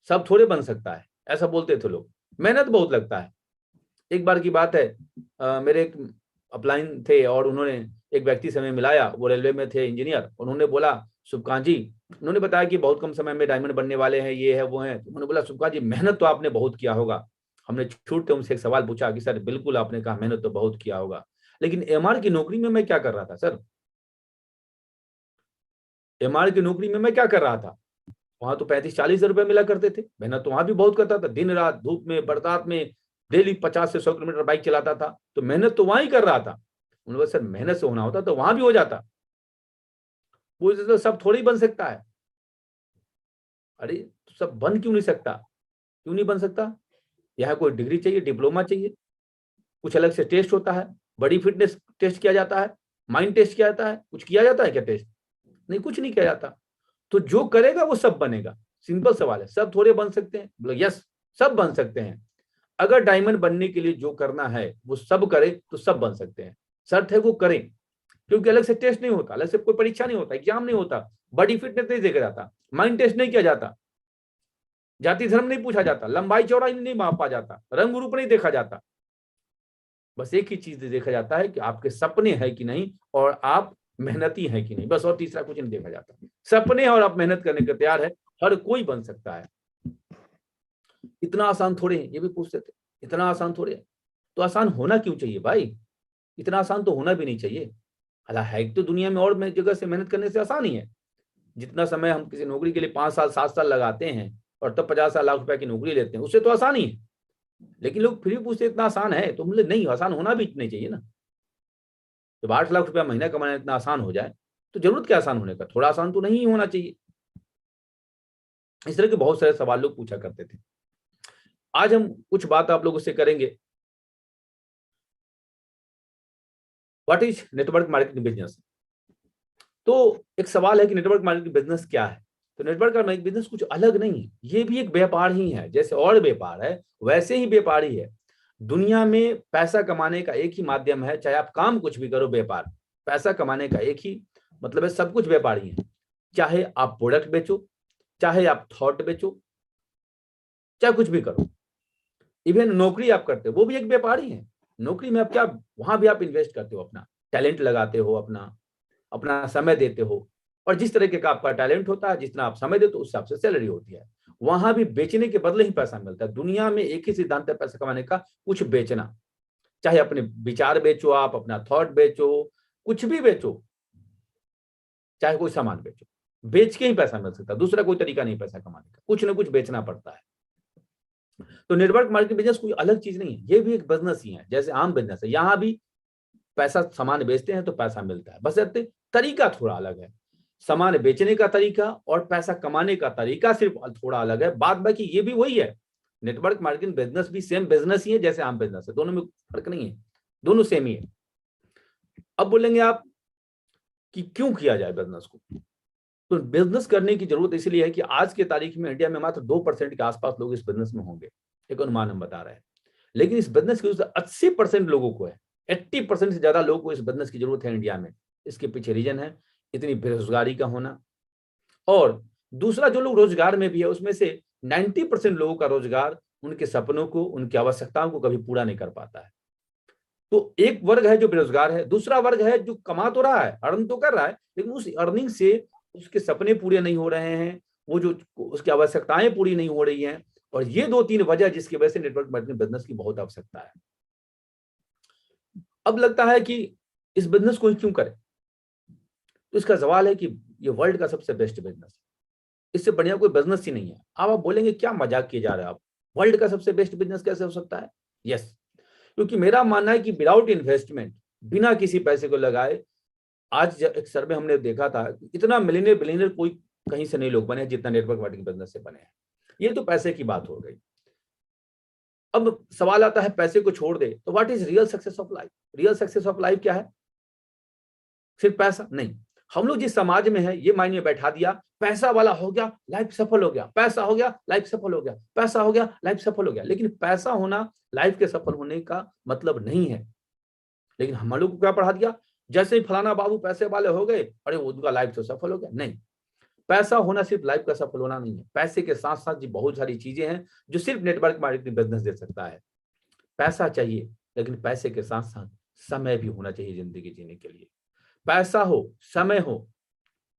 सब थोड़े बन सकता है, ऐसा बोलते थे लोग। मेहनत बहुत लगता है। एक बार की बात है, मेरे एक अपलाइन थे और उन्होंने एक व्यक्ति से हमें मिलाया, वो रेलवे में थे इंजीनियर। उन्होंने बोला सुबकांत जी, उन्होंने बताया कि बहुत कम समय में डायमंड बनने वाले हैं, ये है वो है। उन्होंने बोला सुबकांत जी मेहनत तो आपने बहुत किया होगा। हमने छूटते उनसे एक सवाल पूछा कि सर बिल्कुल आपने कहा मेहनत तो बहुत किया होगा, लेकिन एमआर की नौकरी में मैं क्या कर रहा था सर? एमआर की नौकरी में मैं क्या कर रहा था? वहां तो 35-40 रुपए मिला करते थे। मेहनत तो वहां भी बहुत करता था, दिन रात धूप में बरसात में डेली 50 से 100 किलोमीटर बाइक चलाता था, तो मेहनत तो वहां ही कर रहा था। उन्होंने बोला सर मेहनत से होना होता तो वहां भी हो जाता, वो तो सब थोड़ी ही बन सकता है। अरे तो सब बन क्यों नहीं सकता? क्यों नहीं बन सकता? यहाँ कोई डिग्री चाहिए, डिप्लोमा चाहिए, कुछ अलग से टेस्ट होता है, बड़ी फिटनेस टेस्ट किया जाता है, माइंड टेस्ट किया जाता है, कुछ किया जाता है क्या टेस्ट? नहीं, कुछ नहीं किया जाता। तो जो करेगा वो सब बनेगा। सिंपल सवाल है, सब थोड़े बन सकते हैं? बोले यस, सब बन सकते हैं। अगर डायमंड बनने के लिए जो करना है वो सब करे तो सब बन सकते हैं। शर्त है वो करें, क्योंकि अलग से टेस्ट नहीं होता, अलग से कोई परीक्षा नहीं होता, एग्जाम नहीं होता, बॉडी फिटनेस नहीं देखा जाता, माइंड टेस्ट नहीं किया जाता, जाति धर्म नहीं पूछा जाता, लंबाई चौड़ाई नहीं मापा जाता, रंग रूप नहीं देखा जाता। बस एक ही चीज देखा जाता है कि आपके सपने हैं कि नहीं और आप मेहनती हैं कि नहीं, बस। और तीसरा कुछ नहीं देखा जाता। सपने और आप मेहनत करने के तैयार है, हर कोई बन सकता है। इतना आसान थोड़े है, ये भी पूछते थे, इतना आसान थोड़े है। तो आसान होना क्यों चाहिए भाई? इतना आसान तो होना भी नहीं चाहिए। हालांकि है तो दुनिया में और में जगह से मेहनत करने से आसान ही है। जितना समय हम किसी नौकरी के लिए 5 साल 7 साल लगाते हैं और तब 50 लाख रुपए की नौकरी लेते हैं, उससे तो आसान ही है। लेकिन लोग फिर भी पूछते इतना आसान है, तो मतलब नहीं, आसान होना भी नहीं चाहिए ना। जब 8 लाख रुपया महीना कमाना इतना आसान हो जाए तो जरूरत क्या आसान होने का? थोड़ा आसान तो नहीं होना चाहिए। इस तरह के बहुत सारे सवाल लोग पूछा करते थे। आज हम कुछ बात आप लोगों से करेंगे। What is network marketing business? तो एक सवाल है कि नेटवर्क मार्केटिंग बिजनेस क्या है? तो नेटवर्क मार्केटिंग बिजनेस कुछ अलग नहीं है, ये भी एक व्यापार ही है। जैसे और व्यापार है वैसे ही व्यापार ही है। दुनिया में पैसा कमाने का एक ही माध्यम है, चाहे आप काम कुछ भी करो, व्यापार। पैसा कमाने का एक ही मतलब है, सब कुछ व्यापार ही है। चाहे आप प्रोडक्ट बेचो, चाहे आप थॉट बेचो, चाहे कुछ भी करो, इवन नौकरी आप करते हो वो भी एक व्यापार ही है। नौकरी में आप क्या, वहां भी आप इन्वेस्ट करते हो, अपना टैलेंट लगाते हो, अपना अपना समय देते हो, और जिस तरीके का आपका टैलेंट होता है, जितना आप समय देते हो, उस हिसाब से सैलरी होती है। वहां भी बेचने के बदले ही पैसा मिलता है। दुनिया में एक ही सिद्धांत है पैसा कमाने का, कुछ बेचना। चाहे अपने विचार बेचो, आप अपना थॉट बेचो, कुछ भी बेचो, चाहे कोई सामान बेचो, बेच के ही पैसा मिल सकता है। दूसरा कोई तरीका नहीं पैसा कमाने का, कुछ ना कुछ बेचना पड़ता है। तो नेटवर्क मार्केटिंग बिजनेस कोई अलग चीज नहीं है, ये भी एक बिजनेस ही है, जैसे आम बिजनेस है। यहां भी पैसा, सामान बेचते हैं तो पैसा मिलता है, बस तरीका थोड़ा अलग है। सामान बेचने का तरीका और पैसा कमाने का तरीका सिर्फ थोड़ा अलग है, बाद बाकी ये भी वही है। नेटवर्क मार्केटिंग बिजनेस भी सेम बिजनेस ही है जैसे आम बिजनेस है, दोनों में फर्क नहीं है, दोनों सेम ही है। अब बोलेंगे आप कि क्यों किया जाए बिजनेस को। तो बिजनेस करने की जरूरत इसलिए है कि आज के तारीख में इंडिया में मात्र 2% के आसपास लोग इस बिजनेस में होंगे, एक अनुमान हम बता रहे हैं। लेकिन इस बिजनेस की 80% लोगों को है, 80% से ज्यादा लोगों को इस बिजनेस की जरूरत है इंडिया में। इसके पीछे रीजन है इतनी बेरोजगारी का होना, और दूसरा जो लोग रोजगार में भी है उसमें से 90% लोगों का रोजगार उनके सपनों को, उनकी आवश्यकताओं को कभी पूरा नहीं कर पाता है। तो एक वर्ग है जो बेरोजगार है, दूसरा वर्ग है जो कमा तो रहा है, अर्न तो कर रहा है, लेकिन उस अर्निंग से उसके सपने पूरे नहीं हो रहे हैं, वो जो उसकी आवश्यकताएं पूरी नहीं हो रही हैं। और ये 2-3 वजह जिसकी वजह से नेटवर्क मार्केटिंग बिजनेस की बहुत आवश्यकता है। अब लगता है कि इस बिजनेस को ही क्यों करें, तो इसका सवाल है कि ये वर्ल्ड का सबसे बेस्ट बिजनेस है, इससे बढ़िया कोई बिजनेस ही नहीं है। अब आप बोलेंगे क्या मजाक किए जा रहे हैं आप, वर्ल्ड का सबसे बेस्ट बिजनेस कैसे हो सकता है? यस, क्योंकि मेरा मानना है कि विदाउट इन्वेस्टमेंट, बिना किसी पैसे को लगाए, आज एक सर्वे हमने देखा था, इतना मिलियनियर बिलियनियर कोई कहीं से नहीं लोग बने जितना नेटवर्क मार्केटिंग बिजनेस से बने हैं। ये तो पैसे की बात हो गई। अब सवाल आता है पैसे को छोड़ दे तो what is real success of life? Real success of life क्या है? सिर्फ पैसा नहीं। हम लोग जिस समाज में है ये मायने बैठा दिया, पैसा वाला हो गया लाइफ सफल हो गया, पैसा हो गया लाइफ सफल हो गया, पैसा हो गया लाइफ सफल हो गया। लेकिन पैसा होना लाइफ के सफल होने का मतलब नहीं है। लेकिन हम लोग को क्या पढ़ा दिया, जैसे ही फलाना बाबू पैसे वाले हो गए, अरे उनका लाइफ तो सफल हो गया। नहीं, पैसा होना सिर्फ लाइफ का सफल होना नहीं है। पैसे के साथ साथ जी बहुत सारी चीजें हैं जो सिर्फ नेटवर्क मार्केटिंग बिजनेस दे सकता है। पैसा चाहिए, लेकिन पैसे के साथ साथ समय भी होना चाहिए जिंदगी जीने के लिए। पैसा हो, समय हो,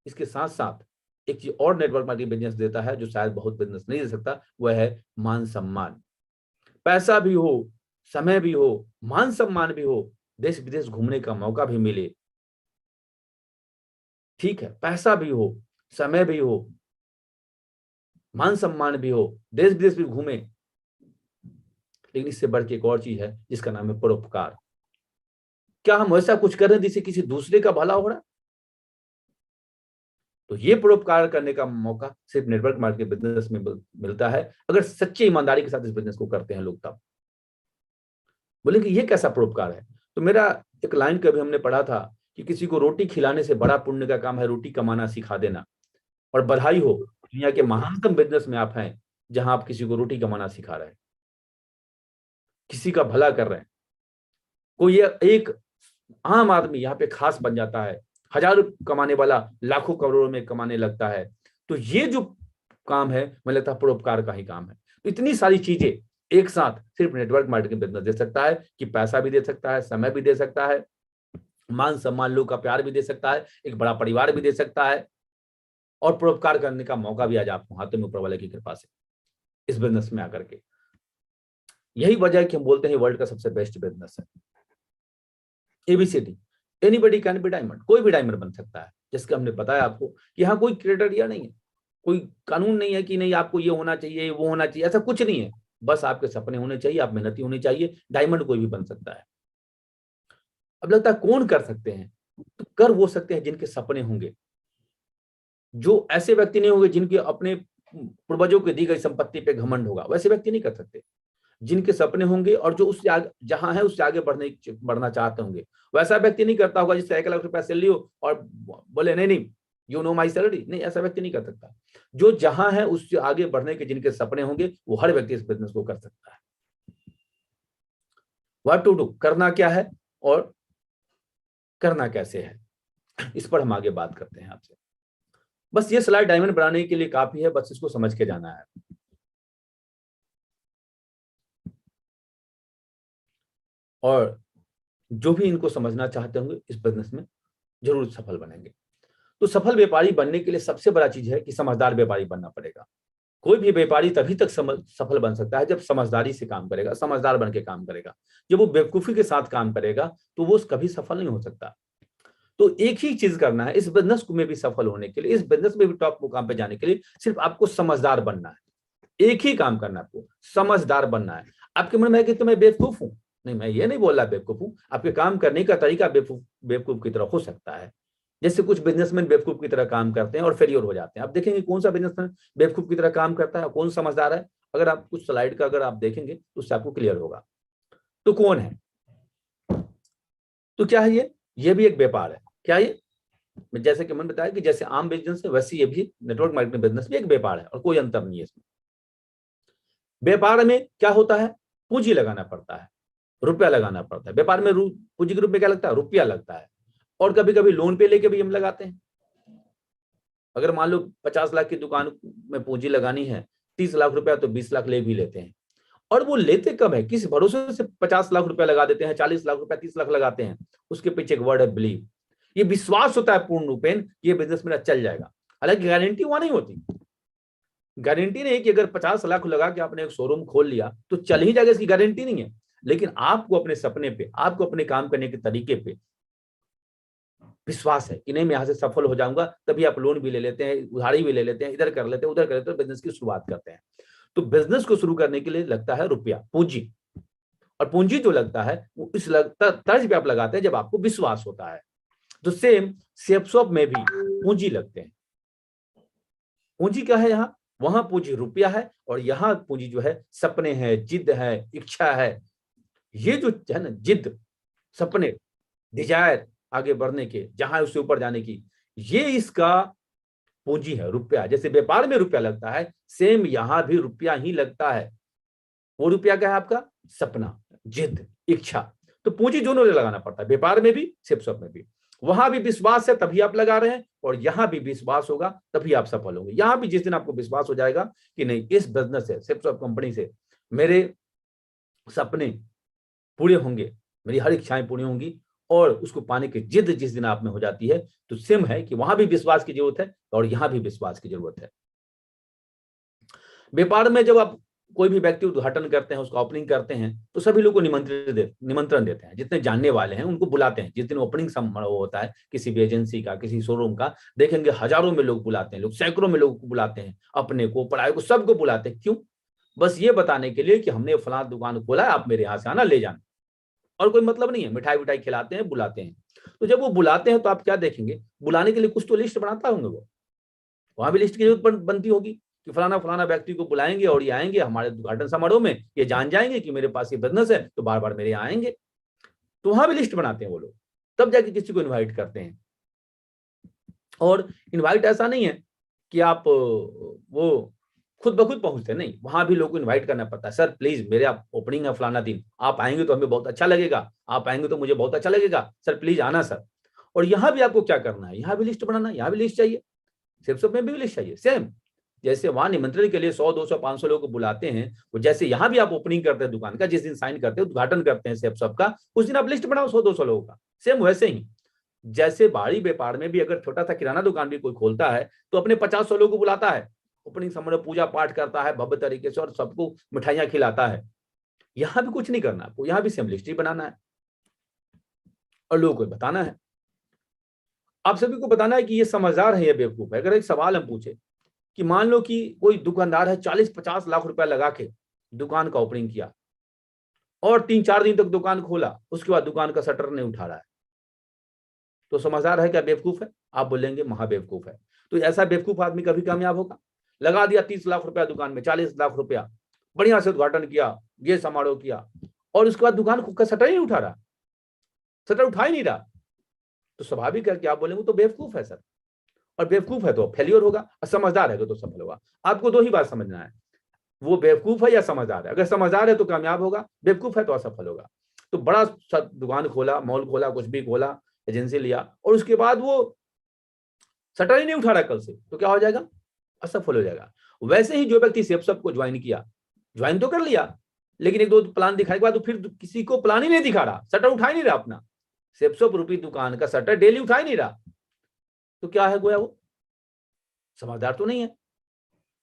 इसके साथ साथ एक चीज और नेटवर्क मार्केटिंग बिजनेस देता है जो शायद बहुत बिजनेस नहीं दे सकता, वह है मान सम्मान। पैसा भी हो, समय भी हो, मान सम्मान भी हो, देश विदेश घूमने का मौका भी मिले, ठीक है, पैसा भी हो, समय भी हो, मान सम्मान भी हो, देश विदेश भी घूमे, लेकिन इससे बढ़ के एक और चीज है जिसका नाम है परोपकार। क्या हम ऐसा कुछ कर रहे हैं जिससे किसी दूसरे का भला हो रहा है? तो ये परोपकार करने का मौका सिर्फ नेटवर्क मार्केटिंग बिजनेस में मिलता है, अगर सच्ची ईमानदारी के साथ इस बिजनेस को करते हैं लोग। तब बोले कि ये कैसा परोपकार है? तो मेरा एक लाइन कभी हमने पढ़ा था कि किसी को रोटी खिलाने से बड़ा पुण्य का काम है रोटी कमाना सिखा देना। और बधाई हो, दुनिया के महानतम बिजनेस में आप हैं जहां आप किसी को रोटी कमाना सिखा रहे हैं, किसी का भला कर रहे हैं। कोई एक आम आदमी यहाँ पे खास बन जाता है, हजारों कमाने वाला लाखों करोड़ों में कमाने लगता है। तो ये जो काम है मुझे लगता है परोपकार का ही काम है। तो इतनी सारी चीजें एक साथ सिर्फ नेटवर्क मार्केटिंग बिजनेस दे सकता है, कि पैसा भी दे सकता है, समय भी दे सकता है, मान सम्मान लोग का प्यार भी दे सकता है, एक बड़ा परिवार भी दे सकता है, और परोपकार करने का मौका भी आज आपको हाथों में ऊपर वाले की कृपा से इस बिजनेस में आकर के। यही वजह है कि हम बोलते हैं वर्ल्ड का सबसे बेस्ट बिजनेस है। A B C D, anybody can be diamond, कोई भी डायमंड बन सकता है। जिसका हमने बताया आपको कि यहाँ कोई क्राइटेरिया नहीं है, कोई कानून नहीं है कि नहीं आपको ये होना चाहिए वो होना चाहिए, ऐसा कुछ नहीं है। बस आपके सपने होने चाहिए, आप मेहनती होनी चाहिए, डायमंड कोई भी बन सकता है। अब लगता है कौन कर सकते हैं? तो कर वो सकते हैं जिनके सपने होंगे, जो ऐसे व्यक्ति नहीं होंगे जिनके अपने पूर्वजों की दी गई संपत्ति पे घमंड होगा, वैसे व्यक्ति नहीं कर सकते। जिनके सपने होंगे और जो उससे आगे जहां है उससे आगे बढ़ना चाहते होंगे, वैसा व्यक्ति नहीं करता होगा जिससे 1 लाख रुपया सैलरी हो और बोले नहीं नहीं यू नो माई सैलरी, नहीं, ऐसा व्यक्ति नहीं कर सकता। जो जहां है उससे आगे बढ़ने के जिनके सपने होंगे वो हर व्यक्ति इस बिजनेस को कर सकता है। व्हाट टू डू, करना क्या है और करना कैसे है, इस पर हम आगे बात करते हैं आपसे। बस ये स्लाइड डायमंड बनाने के लिए काफी है, बस इसको समझ के जाना है। और जो भी इनको समझना चाहते होंगे इस बिजनेस में जरूर सफल बनेंगे। तो सफल व्यापारी बनने के लिए सबसे बड़ा चीज है कि समझदार व्यापारी बनना पड़ेगा। कोई भी व्यापारी तभी तक सफल बन सकता है जब समझदारी से काम करेगा, समझदार बन के काम करेगा। जब वो बेवकूफी के साथ काम करेगा तो वो कभी सफल नहीं हो सकता। तो एक ही चीज करना है इस बिजनेस में भी सफल होने के लिए, इस बिजनेस में भी टॉप मुकाम पे जाने के लिए, सिर्फ आपको समझदार बनना है। एक ही काम करना है आपको, समझदार बनना है। आपके मन में है कि तो मैं बेवकूफ हूं, नहीं, मैं ये नहीं बोल रहा बेवकूफ हूं। आपके काम करने का तरीका बेवकूफ बेवकूफ की तरह हो सकता है। जैसे कुछ बिजनेसमैन बेवकूफ की तरह काम करते हैं और फेलियर हो जाते हैं। आप देखेंगे कौन सा बिजनेसमैन बेवकूफ की तरह काम करता है, कौन समझदार है। अगर आप कुछ स्लाइड का अगर आप देखेंगे तो उससे आपको क्लियर होगा। तो कौन है, तो क्या है ये भी एक व्यापार है। क्या ये, जैसे कि मैंने बताया कि जैसे आम बिजनेस है वैसे ये भी नेटवर्क मार्केटिंग बिजनेस भी एक व्यापार है और कोई अंतर नहीं है इसमें। व्यापार में क्या होता है, पूंजी लगाना पड़ता है, रुपया लगाना पड़ता है। व्यापार में पूंजी के रूप में क्या लगता है, रुपया लगता है। और कभी कभी लोन पे लेके भी हम लगाते हैं। अगर मान लो 50 लाख की दुकान में पूंजी लगानी है, 30 लाख रुपया, तो 20 लाख ले भी लेते हैं। और वो लेते कब है, किस भरोसे से 50 लाख रुपया लगा देते हैं, 40 लाख रुपया, 30 लाख लगाते हैं। उसके पीछे एक वर्ड है बिलीव। ये विश्वास होता है पूर्ण रूपेण ये बिजनेस मेरा चल जाएगा। हालांकि गारंटी वहां नहीं होती। गारंटी नहीं कि अगर 50 लाख लगा के आपने एक शोरूम खोल लिया तो चल ही जाएगा, इसकी गारंटी नहीं है। लेकिन आपको अपने सपने पे, आपको अपने काम करने के तरीके पे विश्वास है कि नहीं मैं यहां से सफल हो जाऊंगा, तभी आप लोन भी ले लेते हैं, उधारी भी ले लेते हैं, इधर कर लेते हैं, उधर कर लेते हैं, बिजनेस की शुरुआत करते हैं। तो बिजनेस को शुरू करने के लिए लगता है रुपया, पूंजी। और पूंजी जो लगता है वो इस तर्ज पे आप लगाते हैं जब आपको विश्वास होता है। तो सेम सेफ शॉप में भी पूंजी लगते हैं। पूंजी क्या है, यहाँ वहां पूंजी रुपया है और यहाँ पूंजी जो है सपने हैं, जिद है, इच्छा है। ये जो है ना जिद, सपने, डिजायर, आगे बढ़ने के, जहां उससे ऊपर जाने की, ये इसका पूंजी है, रुपया। जैसे व्यापार में रुपया लगता है, सेम यहां भी रुपया ही लगता है। वो रुपया क्या है, आपका सपना, जिद, इच्छा। तो पूंजी दोनों में लगाना पड़ता है, व्यापार में भी, सेफ शॉप में भी। वहां भी विश्वास है तभी आप लगा रहे हैं, और यहां भी विश्वास होगा तभी आप सफल होंगे। यहां भी जिस दिन आपको विश्वास हो जाएगा कि नहीं इस बिजनेस से, सेफ शॉप कंपनी से मेरे सपने पूरे होंगे, मेरी हर इच्छाएं पूरी होंगी, और उसको पाने की जिद जिस दिन आप में हो जाती है, तो सिम है कि वहां भी विश्वास की जरूरत है और यहां भी विश्वास की जरूरत है। व्यापार में जब आप कोई भी व्यक्ति उद्घाटन करते हैं, उसका ओपनिंग करते हैं, तो सभी लोग को निमंत्रण देते हैं। जितने जानने वाले हैं उनको बुलाते हैं। जिस दिन ओपनिंग समारोह होता है किसी भी एजेंसी का, किसी शोरूम का, देखेंगे हजारों में लोग बुलाते हैं, लोग सैकड़ों में लोग को बुलाते हैं, अपने को, पराये को, सबको बुलाते हैं। क्यों? बस ये बताने के लिए कि हमने फलां दुकान खोला है, आप मेरे यहाँ से आना, ले जाना। और कोई मतलब नहीं है, मिठाई विठाई खिलाते हैं, बुलाते हैं। तो जब वो बुलाते हैं तो आप क्या देखेंगे, बुलाने के लिए कुछ तो लिस्ट बनाता होंगे वो, वहां भी लिस्ट की जरूरत बनती होगी कि फलाना फलाना व्यक्ति को बुलाएंगे और ये आएंगे हमारे उद्घाटन समारोह में, ये जान जाएंगे कि मेरे पास ये बिजनेस है, तो बार बार मेरे यहाँ आएंगे। तो वहां भी लिस्ट बनाते हैं वो लोग, तब जाके किसी को इन्वाइट करते हैं। और इन्वाइट ऐसा नहीं है कि आप वो खुद ब खुद पहुंचते, नहीं, वहां भी लोग को इन्वाइट करना पड़ता है। सर प्लीज मेरे आप ओपनिंग है फलाना दिन, आप आएंगे तो हमें बहुत अच्छा लगेगा, आप आएंगे तो मुझे बहुत अच्छा लगेगा, सर प्लीज आना सर। और यहाँ भी आपको क्या करना है, यहाँ भी लिस्ट बनाना, यहाँ भी लिस्ट चाहिए, सेफ शॉप में भी लिस्ट चाहिए। सेम जैसे वहां निमंत्रण के लिए 100 200 500 लोगों को बुलाते हैं, वो जैसे यहाँ भी आप ओपनिंग करते हैं दुकान का, जिस दिन साइन करते हैं, उद्घाटन करते हैं सेफ शॉप का, उस दिन आप लिस्ट बनाओ 100 200 लोगों का। सेम वैसे ही जैसे बाड़ी व्यापार में भी अगर छोटा सा किराना दुकान भी कोई खोलता है तो अपने 50 लोगों को बुलाता है, ओपनिंग समारोह, पूजा पाठ करता है भव्य तरीके से और सबको मिठाइयां खिलाता है। यहाँ भी कुछ नहीं करना आपको, यहाँ भी सेम लिस्ट ही बनाना है और लोगों को बताना है। आप सभी को बताना है कि ये समझदार है, ये बेवकूफ है। अगर एक सवाल हम पूछे कि मान लो कि कोई दुकानदार है 40-50 लाख रुपया लगा के दुकान का ओपनिंग किया और 3-4 दिन तक दुकान खोला, उसके बाद दुकान का शटर नहीं उठा रहा है, तो समझदार है क्या बेवकूफ है? आप बोलेंगे महाबेवकूफ है। तो ऐसा बेवकूफ आदमी कभी कामयाब होगा? लगा दिया 30 लाख रुपया दुकान में, 40 लाख रुपया, बढ़िया से उद्घाटन किया, ये समारोह किया, और उसके बाद दुकान का शटर ही नहीं उठा रहा, शटर उठा ही नहीं रहा, तो स्वाभाविक है कि आप बोलेंगे तो बेवकूफ है सर। और बेवकूफ है तो फेलियर होगा, और समझदार है तो सफल होगा। आपको दो ही बात समझना है, वो बेवकूफ है या समझदार है। अगर समझदार है तो कामयाब होगा, बेवकूफ है तो असफल होगा। तो बड़ा दुकान खोला, मॉल खोला, कुछ भी खोला, एजेंसी लिया, और उसके बाद वो शटर ही नहीं उठा रहा कल से, तो क्या हो जाएगा? असफल हो जाएगा। वैसे ही जो व्यक्ति सेफ शॉप को ज्वाइन किया, ज्वाइन तो कर लिया, लेकिन एक दो प्लान दिखाने के बाद तो फिर किसी को प्लान ही नहीं दिखा रहा, शटर उठा ही नहीं रहा अपना, 600 रुपये दुकान का शटर डेली उठा ही नहीं रहा, तो क्या है गोया वो समझदार तो नहीं है।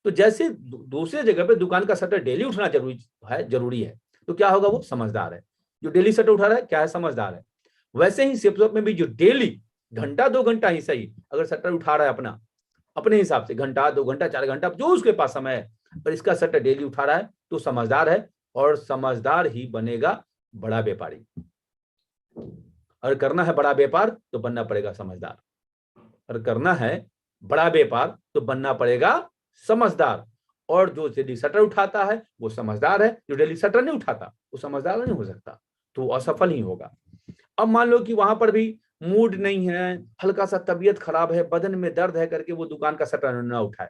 तो जैसे दूसरे जगह पे दुकान का शटर डेली उठना जरूरी है, तो क्या होगा वो समझदार है। जो डेली शटर उठा रहा है क्या है, समझदार है। वैसे ही सेफ शॉप में भी जो डेली घंटा 2 घंटा ही सही अगर शटर उठा रहा है अपना अपने हिसाब से, घंटा 2 घंटा 4 घंटा जो उसके पास समय है, पर इसका शटर डेली उठा रहा है तो समझदार है, और समझदार ही बनेगा बड़ा व्यापारी। अगर करना है बड़ा व्यापार तो बनना पड़ेगा समझदार, अगर करना है बड़ा व्यापार तो बनना पड़ेगा समझदार। और जो डेली शटर उठाता है वो समझदार है, जो डेली शटर नहीं उठाता वो समझदार नहीं हो सकता, तो वो असफल ही होगा। अब मान लो कि वहां पर भी मूड नहीं है, हल्का सा तबीयत खराब है, बदन में दर्द है करके वो दुकान का शटर न उठाए,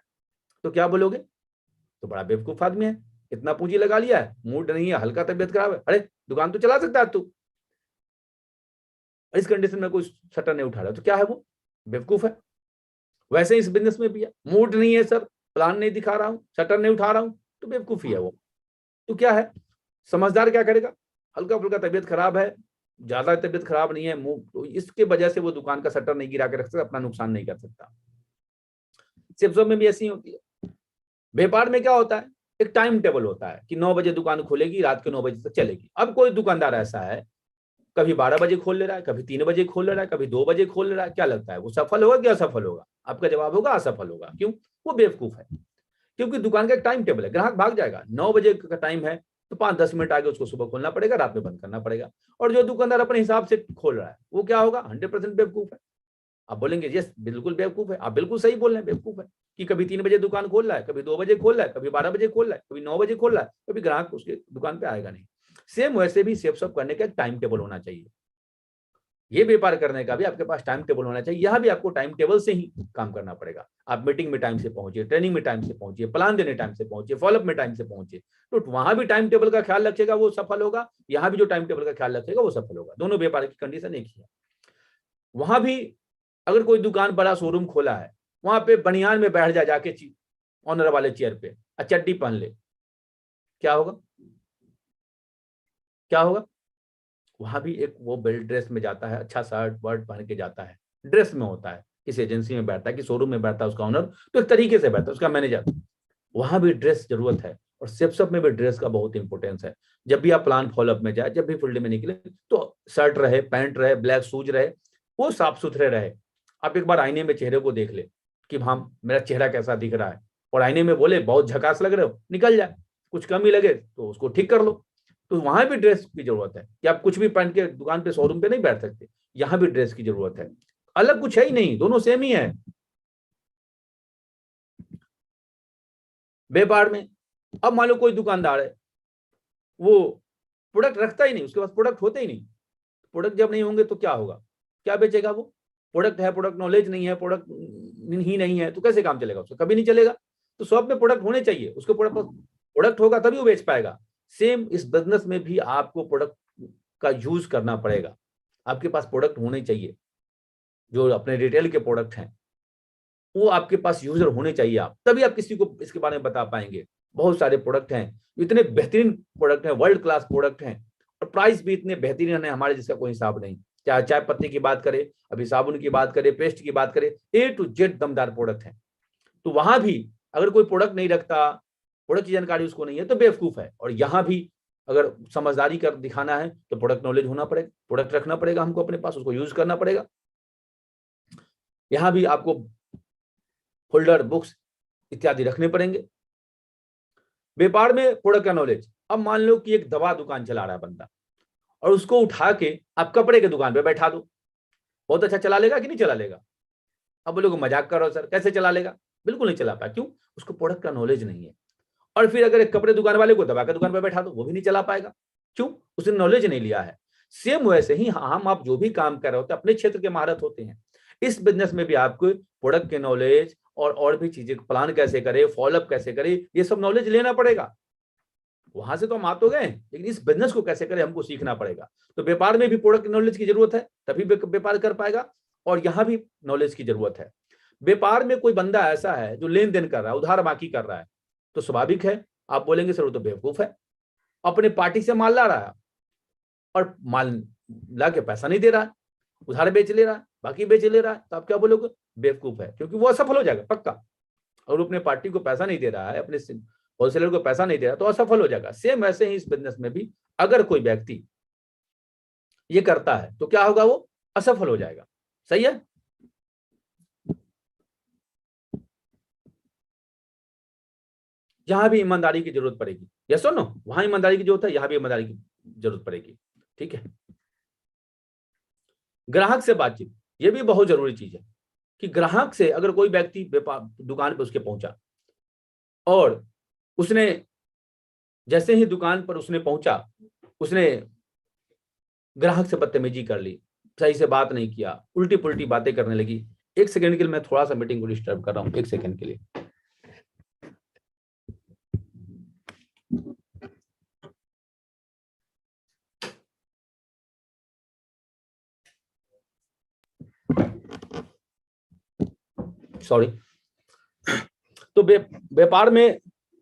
तो क्या बोलोगे, तो बड़ा बेवकूफ आदमी है, इतना पूंजी लगा लिया है, मूड नहीं है, हल्का तबीयत खराब है, अरे दुकान तो चला सकता है तू, इस कंडीशन में कोई शटर नहीं उठा रहा तो क्या है वो बेवकूफ है। वैसे ही इस बिजनेस में भी है, मूड नहीं है सर, प्लान नहीं दिखा रहा हूं, शटर नहीं उठा रहा हूं, तो बेवकूफी है वो। तो क्या है, समझदार क्या करेगा, हल्का फुल्का तबीयत खराब है, ज्यादा तबीयत खराब नहीं है, तो इसके वजह से वो दुकान का शटर नहीं गिरा के रख सकता, अपना नुकसान नहीं कर सकता। सिर्फ में भी ऐसी होती है। व्यापार में क्या होता है, एक टाइम टेबल होता है कि 9 बजे दुकान खुलेगी, रात के 9 बजे तक चलेगी। अब कोई दुकानदार ऐसा है कभी 12 बजे खोल ले रहा है, कभी 3 बजे खोल ले रहा है, कभी 2 बजे खोल ले रहा है, क्या लगता है वो सफल होगा कि असफल होगा, आपका जवाब होगा असफल होगा। क्यों, वो बेवकूफ है, क्योंकि दुकान का एक टाइम टेबल है, ग्राहक भाग जाएगा, 9 बजे का टाइम है तो 5-10 मिनट आगे उसको सुबह खोलना पड़ेगा, रात में बंद करना पड़ेगा। और जो दुकानदार अपने हिसाब से खोल रहा है वो क्या होगा, 100% बेवकूफ है। आप बोलेंगे यस बिल्कुल बेवकूफ है, आप बिल्कुल सही बोल रहे हैं, बेवकूफ है कि कभी 3 बजे दुकान खोल रहा है, कभी 2 बजे खोल रहा है, कभी 12 बजे खोल रहा है, कभी 9 बजे खोल रहा है, कभी ग्राहक उसके दुकान पे आएगा नहीं। सेम वैसे भी सेफ शॉप करने का एक टाइम टेबल होना चाहिए, ये व्यापार करने का भी आपके पास टाइम टेबल होना चाहिए। यहाँ भी आपको टाइम टेबल से ही काम करना पड़ेगा। आप मीटिंग में टाइम से पहुंचिए, ट्रेनिंग में टाइम से पहुंचिए, प्लान देने टाइम से पहुंचिए, फॉलोअप में टाइम से पहुंचिए, तो वहां भी टाइम टेबल का ख्याल रखेगा वो सफल होगा, यहाँ भी जो टाइम टेबल का ख्याल रखेगा वो सफल होगा। दोनों व्यापार की कंडीशन एक ही है। वहां भी अगर कोई दुकान बड़ा शोरूम खोला है, वहां पे बनियान में बैठ जाके ऑनर वाले चेयर पे चड्डी पहन ले, क्या होगा, क्या होगा, वहां भी एक वो बेल्ट ड्रेस में जाता है, अच्छा शर्ट वर्ट पहन के जाता है, ड्रेस में होता है, किस एजेंसी में बैठता है, कि शोरूम में बैठता है उसका ऑनर, तो एक तरीके से बैठता है उसका मैनेजर, वहां भी ड्रेस जरूरत है। और सेफ शॉप में भी ड्रेस का बहुत इंपॉर्टेंस है। जब भी आप प्लान फॉलोअप में जाए, जब भी फील्ड में निकले, तो शर्ट रहे, पैंट रहे, ब्लैक शूज रहे, वो साफ सुथरे रहे। आप एक बार आईने में चेहरे को देख ले कि हाँ मेरा चेहरा कैसा दिख रहा है, और आईने में बोले बहुत झकास लग रहे हो, निकल जाए, कुछ कमी लगे तो उसको ठीक कर लो। तो वहां भी ड्रेस की जरूरत है कि आप कुछ भी पहन के दुकान पे शोरूम पे नहीं बैठ सकते, यहाँ भी ड्रेस की जरूरत है। अलग कुछ है ही नहीं, दोनों सेम ही है। व्यापार में अब मान लो कोई दुकानदार है, वो प्रोडक्ट रखता ही नहीं, उसके पास प्रोडक्ट होते ही नहीं। प्रोडक्ट जब नहीं होंगे तो क्या होगा, क्या बेचेगा वो, प्रोडक्ट है, प्रोडक्ट नॉलेज नहीं है, प्रोडक्ट ही नहीं है, तो कैसे काम चलेगा उसका, कभी नहीं चलेगा। तो शॉप में प्रोडक्ट होने चाहिए, उसके प्रोडक्ट होगा तभी वो बेच पाएगा। सेम इस बिजनेस में भी आपको प्रोडक्ट का यूज करना पड़ेगा, आपके पास प्रोडक्ट होने चाहिए, जो अपने रिटेल के प्रोडक्ट हैं वो आपके पास यूजर होने चाहिए, आप तभी आप किसी को इसके बारे में बता पाएंगे। बहुत सारे प्रोडक्ट हैं, इतने बेहतरीन प्रोडक्ट हैं, वर्ल्ड क्लास प्रोडक्ट हैं, और प्राइस भी इतने बेहतरीन है, हमारे जिसका कोई हिसाब नहीं। चाहे चाय पत्ती की बात करें, अभी साबुन की बात करें, पेस्ट की बात करें, A to Z दमदार प्रोडक्ट है। तो वहां भी अगर कोई प्रोडक्ट नहीं रखता, प्रोडक्ट की जानकारी उसको नहीं है, तो बेवकूफ है। और यहाँ भी अगर समझदारी कर दिखाना है तो प्रोडक्ट नॉलेज होना पड़ेगा, प्रोडक्ट रखना पड़ेगा हमको अपने पास, उसको यूज करना पड़ेगा। यहाँ भी आपको फोल्डर, बुक्स इत्यादि रखने पड़ेंगे। व्यापार में प्रोडक्ट का नॉलेज, अब मान लो कि एक दवा दुकान चला रहा है बंदा, और उसको उठा के आप कपड़े की दुकान पे बैठा दो, बहुत अच्छा चला लेगा कि नहीं चला लेगा। अब बोलोगे मजाक कर रहे हो सर, कैसे चला लेगा, बिल्कुल नहीं चला पाया, क्यों, उसको प्रोडक्ट का नॉलेज नहीं है। और फिर अगर एक कपड़े दुकान वाले को दवा की दुकान पर बैठा दो, वो भी नहीं चला पाएगा, क्यों, उसने नॉलेज नहीं लिया है। सेम वैसे ही हम आप जो भी काम कर रहे होते हैं अपने क्षेत्र के महारत होते हैं, इस बिजनेस में भी आपको प्रोडक्ट के नॉलेज और भी चीजें, प्लान कैसे करे, फॉलोअप कैसे करे, ये सब नॉलेज लेना पड़ेगा। वहां से तो हम आ तो गए, लेकिन इस बिजनेस को कैसे करें हमको सीखना पड़ेगा। तो व्यापार में भी प्रोडक्ट नॉलेज की जरूरत है, तभी व्यापार कर पाएगा, और यहाँ भी नॉलेज की जरूरत है। व्यापार में कोई बंदा ऐसा है जो लेन देन कर रहा है, उधार बाकी कर रहा है, तो स्वाभाविक है आप बोलेंगे सर वो तो बेवकूफ है। अपने पार्टी से माल ला रहा है और माल ला के पैसा नहीं दे रहा है, उधार बेच ले रहा है, बाकी बेच ले रहा है, तो आप क्या बोलोगे? बेवकूफ है, क्योंकि वो असफल हो जाएगा पक्का। और अपने पार्टी को पैसा नहीं दे रहा है, अपने होलसेलर को पैसा नहीं दे रहा, तो असफल हो जाएगा। सेम ऐसे ही इस बिजनेस में भी अगर कोई व्यक्ति ये करता है तो क्या होगा? वो असफल हो जाएगा। सही है? जहां भी ईमानदारी की जरूरत पड़ेगी, यस और नो, वहां ईमानदारी की जरूरत है, यहां भी ईमानदारी की जरूरत पड़ेगी। ठीक है। ग्राहक से बातचीत, ये भी बहुत जरूरी चीज है कि ग्राहक से अगर कोई व्यक्ति दुकान पे उसके पहुंचा और उसने जैसे ही दुकान पर उसने पहुंचा, उसने ग्राहक से बदतमीजी कर ली, सही से बात नहीं किया, उल्टी पुल्टी बातें करने लगी। एक सेकंड के लिए मैं थोड़ा सा मीटिंग को डिस्टर्ब कर रहा हूं, एक सेकंड के लिए। सॉरी। तो व्यापार में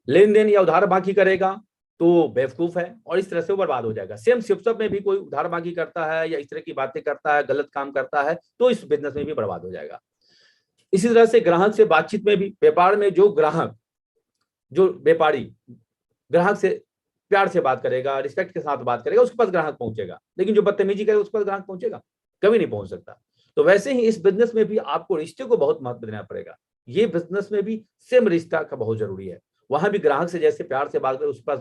लेन देन या उधार बाकी करेगा तो बेवकूफ है और इस तरह से वो बर्बाद हो जाएगा। सेम शिफ्ट में भी कोई उधार बाकी करता है या इस तरह की बातें करता है, गलत काम करता है, तो इस बिजनेस में भी बर्बाद हो जाएगा। इसी तरह से ग्राहक से बातचीत में भी, व्यापार में जो व्यापारी ग्राहक से प्यार से बात करेगा, रिस्पेक्ट के साथ बात करेगा, उसके पास ग्राहक पहुंचेगा। लेकिन जो बदतमीजी करेगा उसके पास ग्राहक पहुंचेगा? कभी नहीं पहुंच सकता। तो वैसे ही इस बिजनेस में भी आपको रिश्ते को बहुत महत्व देना पड़ेगा। ये बिजनेस में भी सेम रिश्ता का बहुत जरूरी है। वहां भी ग्राहक से जैसे प्यार से बात कर उसके पास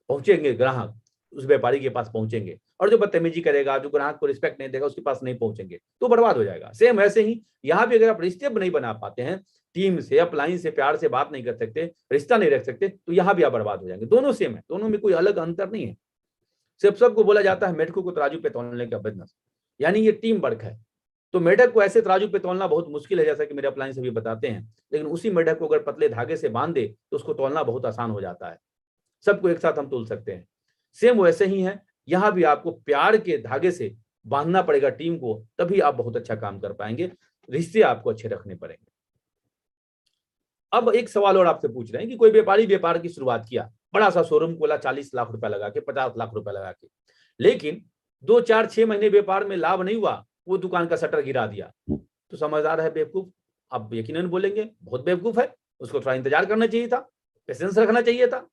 पहुंचेंगे ग्राहक, उस व्यापारी के पास पहुंचेंगे, और जो बदतमीजी करेगा, जो ग्राहक को रिस्पेक्ट नहीं देगा, उसके पास नहीं पहुंचेंगे, तो बर्बाद हो जाएगा। सेम ऐसे ही यहाँ भी अगर आप रिश्ते नहीं बना पाते हैं, टीम से, अपलाइन से प्यार से बात नहीं कर सकते, रिश्ता नहीं रख सकते, तो यहाँ भी आप बर्बाद हो जाएंगे। दोनों सेम है, दोनों में कोई अलग अंतर नहीं है। सिर्फ सबको बोला जाता है मेढकों को तराजू पे तौलने का बिजनेस, यानी ये टीम वर्क है। तो मेढक को ऐसे तराजू पे तौलना बहुत मुश्किल है, जैसा कि मेरे अपलाइन से भी बताते हैं, लेकिन उसी मेढक को अगर पतले धागे से बांध दे तो उसको तौलना बहुत आसान हो जाता है। सबको एक साथ हम तोल सकते हैं। सेम वैसे ही है, यहाँ भी आपको प्यार के धागे से बांधना पड़ेगा टीम को, तभी आप बहुत अच्छा काम कर पाएंगे। रिश्ते आपको अच्छे रखने पड़ेंगे। अब एक सवाल और आपसे पूछ रहे हैं कि कोई व्यापारी व्यापार की शुरुआत किया, बड़ा सा शोरूम खोला, 40 लाख रुपया लगा के, 50 लाख रुपया लगा के, लेकिन 2-4-6 महीने व्यापार में लाभ नहीं हुआ, वो दुकान का शटर गिरा दिया, तो समझदार है बेवकूफ? आप यकीनन बोलेंगे बहुत बेवकूफ है, उसको थोड़ा इंतजार करना चाहिए था, पेशेंस रखना चाहिए था।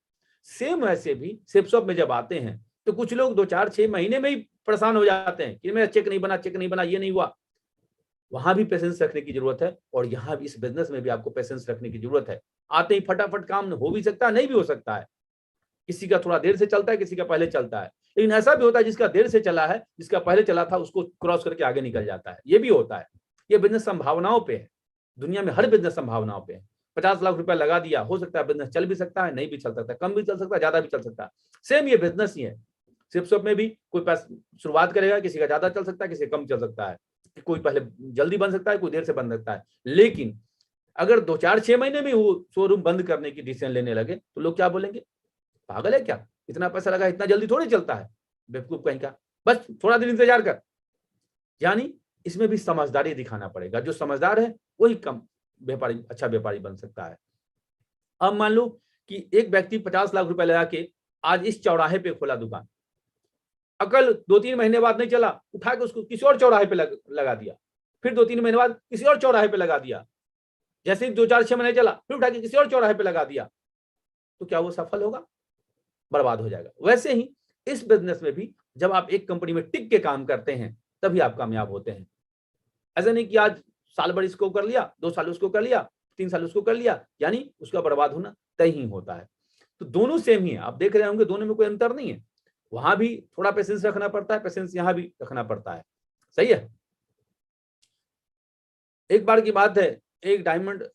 सेम ऐसे भी सेप शॉप में जब आते हैं तो कुछ लोग 2-4-6 महीने में ही परेशान हो जाते हैं कि मेरा चेक नहीं बना, ये नहीं हुआ। वहां भी पेशेंस रखने की जरूरत है, और यहाँ भी इस बिजनेस में भी आपको पेशेंस रखने की जरूरत है। आते ही फटाफट काम हो भी सकता है, नहीं भी हो सकता है। किसी का थोड़ा देर से चलता है, किसी का पहले चलता है, लेकिन ऐसा भी होता है जिसका देर से चला है, जिसका पहले चला था उसको क्रॉस करके आगे निकल जाता है, ये भी होता है। ये बिजनेस संभावनाओं पे है, दुनिया में हर बिजनेस संभावनाओं पे है। 50 लाख रुपया लगा दिया, हो सकता है बिजनेस चल भी सकता है, नहीं भी चल सकता, कम भी चल सकता है, ज्यादा भी चल सकता है। सेम ये बिजनेस ही है। सिप शॉप में भी कोई शुरुआत करेगा, किसी का ज्यादा चल सकता है, किसी का कम चल सकता है, कोई पहले जल्दी बन सकता है, कोई देर से बन सकता है। लेकिन अगर 2-4-6 महीने में वो शोरूम बंद करने की डिसीजन लेने लगे तो लोग क्या बोलेंगे? पागल है क्या, इतना पैसा लगा, इतना जल्दी थोड़ी चलता है, बेवकूफ कहीं का, बस थोड़ा दिन इंतजार कर। यानी इसमें भी समझदारी दिखाना पड़ेगा। जो समझदार है वही कम व्यापारी, अच्छा व्यापारी बन सकता है। अब मान लो कि एक व्यक्ति 50 लाख रुपए लगा के आज इस चौराहे पे खोला दुकान, अकल 2-3 महीने बाद नहीं चला, उठा के उसको किसी और चौराहे पे लगा दिया, फिर 2-3 महीने बाद किसी और चौराहे पे लगा दिया, जैसे ही 2-4-6 महीने चला फिर उठा के किसी और चौराहे पे लगा दिया, तो क्या वो सफल होगा? बर्बाद हो जाएगा। वैसे ही इस बिजनेस में भी जब आप एक कंपनी में टिक के काम करते हैं तभी आप कामयाब होते हैं। ऐसा नहीं कि आज साल भर इसको कर लिया, 2 साल उसको कर लिया, 3 साल उसको कर लिया, यानी उसका बर्बाद होना तय ही होता है। तो दोनों सेम ही है, आप देख रहे होंगे दोनों में कोई अंतर नहीं है। वहां भी थोड़ा पेशेंस रखना पड़ता है, पेशेंस यहां भी रखना पड़ता है। सही है। एक बार की बात है, एक डायमंड